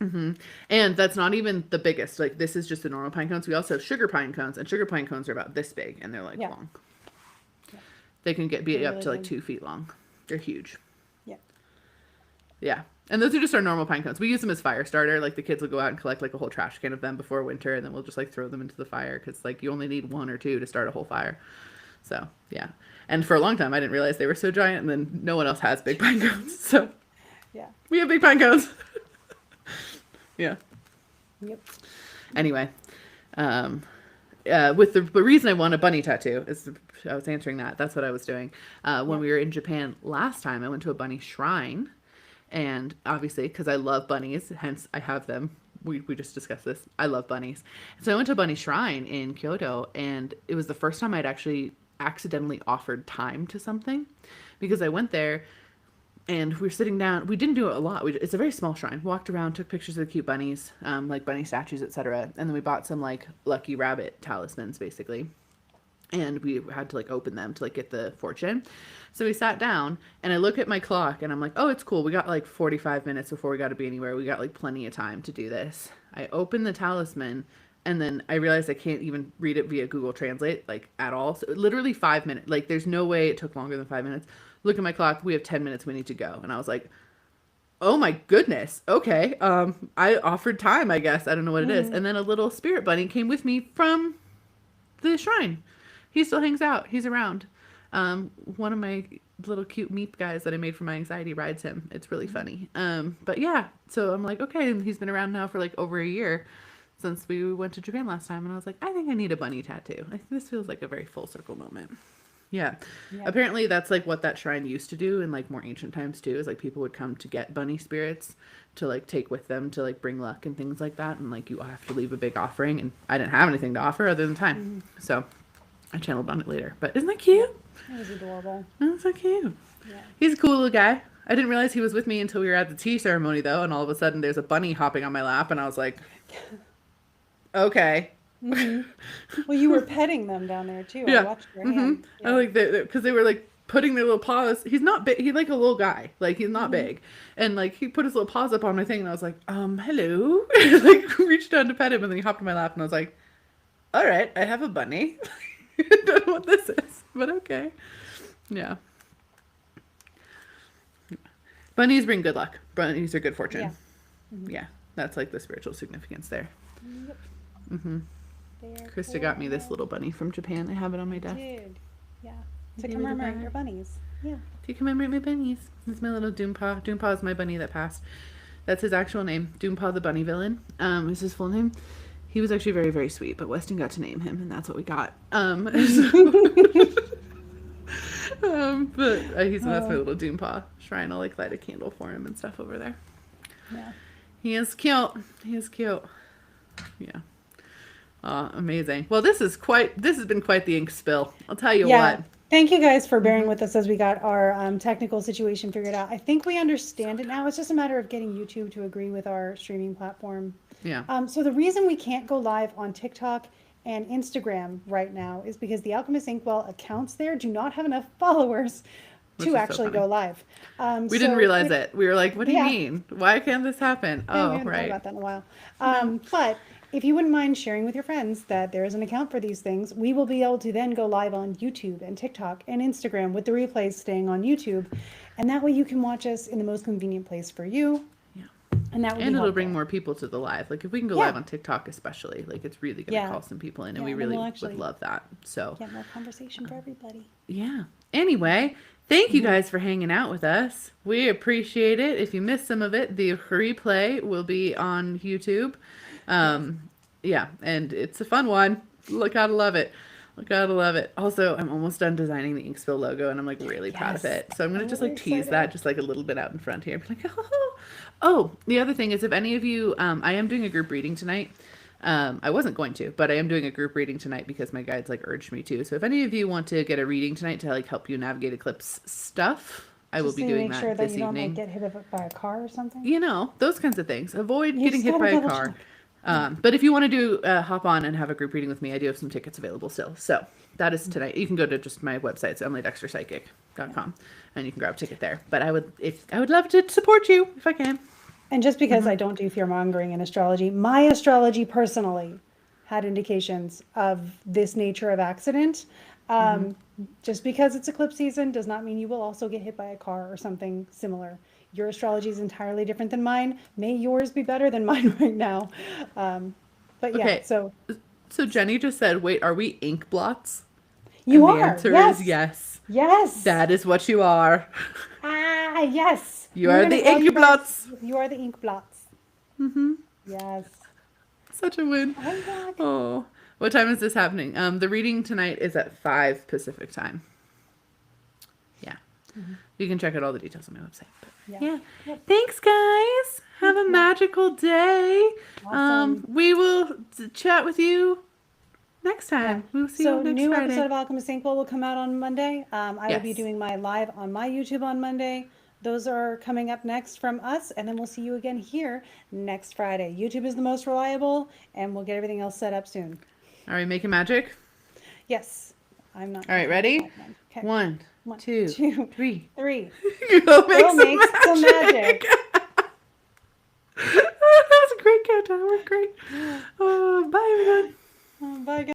And that's not even the biggest. Like this is just the normal pine cones. We also have sugar pine cones, and sugar pine cones are about this big, and they're like Yeah. long. They can be They're up really to like big. 2 feet long. They're huge. Yeah. Yeah. And those are just our normal pine cones. We use them as fire starter. Like the kids will go out and collect like a whole trash can of them before winter, and then we'll just like throw them into the fire because like you only need 1 or 2 to start a whole fire. So yeah. And for a long time, I didn't realize they were so giant, and then no one else has big pine cones. So Yeah. we have big pine cones. Yeah. Yep. Anyway, with the reason I want a bunny tattoo is I was answering that. That's what I was doing. When we were in Japan last time, I went to a bunny shrine, and obviously because I love bunnies, hence I have them. We just discussed this. I love bunnies, so I went to a bunny shrine in Kyoto, and it was the first time I'd actually accidentally offered time to something, because I went there. And we were sitting down. We didn't do it a lot. It's a very small shrine. Walked around, took pictures of the cute bunnies, like bunny statues, etc. And then we bought some like lucky rabbit talismans, basically. And we had to like open them to like get the fortune. So we sat down, and I look at my clock, and I'm like, oh, it's cool. We got like 45 minutes before we got to be anywhere. We got like plenty of time to do this. I open the talisman, and then I realized I can't even read it via Google Translate like at all. So literally 5 minutes. Like there's no way it took longer than 5 minutes. Look at my clock. We have 10 minutes. We need to go. And I was like, oh my goodness. Okay. I offered time, I guess. I don't know what it is. And then a little spirit bunny came with me from the shrine. He still hangs out. He's around. One of my little cute meep guys that I made for my anxiety rides him. It's really funny. But yeah, so I'm like, okay. And he's been around now for like over a year since we went to Japan last time. And I was like, I think I need a bunny tattoo. This feels like a very full circle moment. Yeah. Yeah. Apparently that's like what that shrine used to do in like more ancient times too, is like people would come to get bunny spirits to like take with them to like bring luck and things like that, and like you have to leave a big offering, and I didn't have anything to offer other than time. So I channeled on it later. But isn't that cute? That was adorable. That's so cute. Yeah. He's a cool little guy. I didn't realize he was with me until we were at the tea ceremony though, and all of a sudden there's a bunny hopping on my lap, and I was like, okay. Well, you were petting them down there too. I Yeah. watched your hand. I like because they were like putting their little paws. He's not big. He's like a little guy. Like he's not big, and like he put his little paws up on my thing, and I was like, hello. Like reached down to pet him, and then he hopped on my lap, and I was like, all right, I have a bunny. I don't know what this is, but okay. Yeah. Bunnies bring good luck. Bunnies are good fortune. Yeah. That's like the spiritual significance there. Yep. They're Krista got me this little bunny from Japan. I have it on my desk. Dude. Yeah. To Give it commemorate back. your bunnies. Yeah. To commemorate my bunnies. It's my little Doompaw. Doompaw is my bunny that passed. That's his actual name. Doompaw the bunny villain. Is his full name. He was actually very, very sweet, but Weston got to name him, and that's what we got. But that's my little Doompaw shrine. I'll like light a candle for him and stuff over there. Yeah. He is cute. He is cute. Yeah. Amazing. Well, this has been quite the ink spill. I'll tell you Yeah. what. Thank you guys for bearing with us as we got our technical situation figured out. I think we understand it now. It's just a matter of getting YouTube to agree with our streaming platform. Yeah. So the reason we can't go live on TikTok and Instagram right now is because the Alchemist Inkwell accounts there do not have enough followers Which is to so actually funny. go live. We didn't realize it. We were like, what do you Yeah. mean? Why can't this happen? Yeah, we Oh, haven't thought right. about that in a while. But if you wouldn't mind sharing with your friends that there is an account for these things, we will be able to then go live on YouTube and TikTok and Instagram with the replays staying on YouTube. And that way you can watch us in the most convenient place for you. Yeah. And that would And be it'll helpful. bring more people to the live. Like if we can go Yeah. live on TikTok especially, like it's really gonna Yeah. call some people in, and Yeah, we and really we'll would actually love that. So get more conversation for everybody. yeah. Anyway, thank you guys for hanging out with us. We appreciate it. If you missed some of it, the replay will be on YouTube. Yeah, and it's a fun one. Look, gotta love it. Gotta love it. Also, I'm almost done designing the Inksville logo, and I'm like really proud of Yes. it. So I'm gonna I'm just really like tease excited. that just like a little bit out in front here. Be like, oh, the other thing is, if any of you, I am doing a group reading tonight. I wasn't going to, but I am doing a group reading tonight because my guides like urged me to. So if any of you want to get a reading tonight to like help you navigate Eclipse stuff, I will Just be to doing make that sure that this you don't like evening. get hit by a car or something. You know, those kinds of things. Avoid You getting just hit gotta by a double car. check. But if you want to do hop on and have a group reading with me, I do have some tickets available still. So that is tonight. You can go to just my website, it's emilydexterpsychic.com, and you can grab a ticket there. But I would love to support you if I can. And just because I don't do fear mongering in astrology, my astrology personally had indications of this nature of accident. Just because it's eclipse season does not mean you will also get hit by a car or something similar. Your astrology is entirely different than mine. May yours be better than mine right now. But yeah, Okay. so So Jenny just said, wait, are we ink blots? you And the are. answer Yes. is yes. Yes. That is what you are. Ah, yes. You We're are gonna the call ink you guys- blots. You are the ink blots. Mm-hmm. Yes. Such a win. I'm back. Oh. What time is this happening? The reading tonight is at 5 Pacific time. Yeah. You can check out all the details on my website. But yeah. Yep. Thanks, guys. Have a magical day. Awesome. We will chat with you next time. We'll see So you next new Friday. episode of Alchemist Inkwell will come out on Monday. I will be Yes. doing my live on my YouTube on Monday. Those are coming up next from us, and then we'll see you again here next Friday. YouTube is the most reliable, and we'll get everything else set up soon. All right, making magic. Yes, I'm not. All right, ready? Okay. 1, 2, 3. 3. Go make Go some make magic. some magic. That was a great countdown. We're great. Bye, everyone. Bye, guys.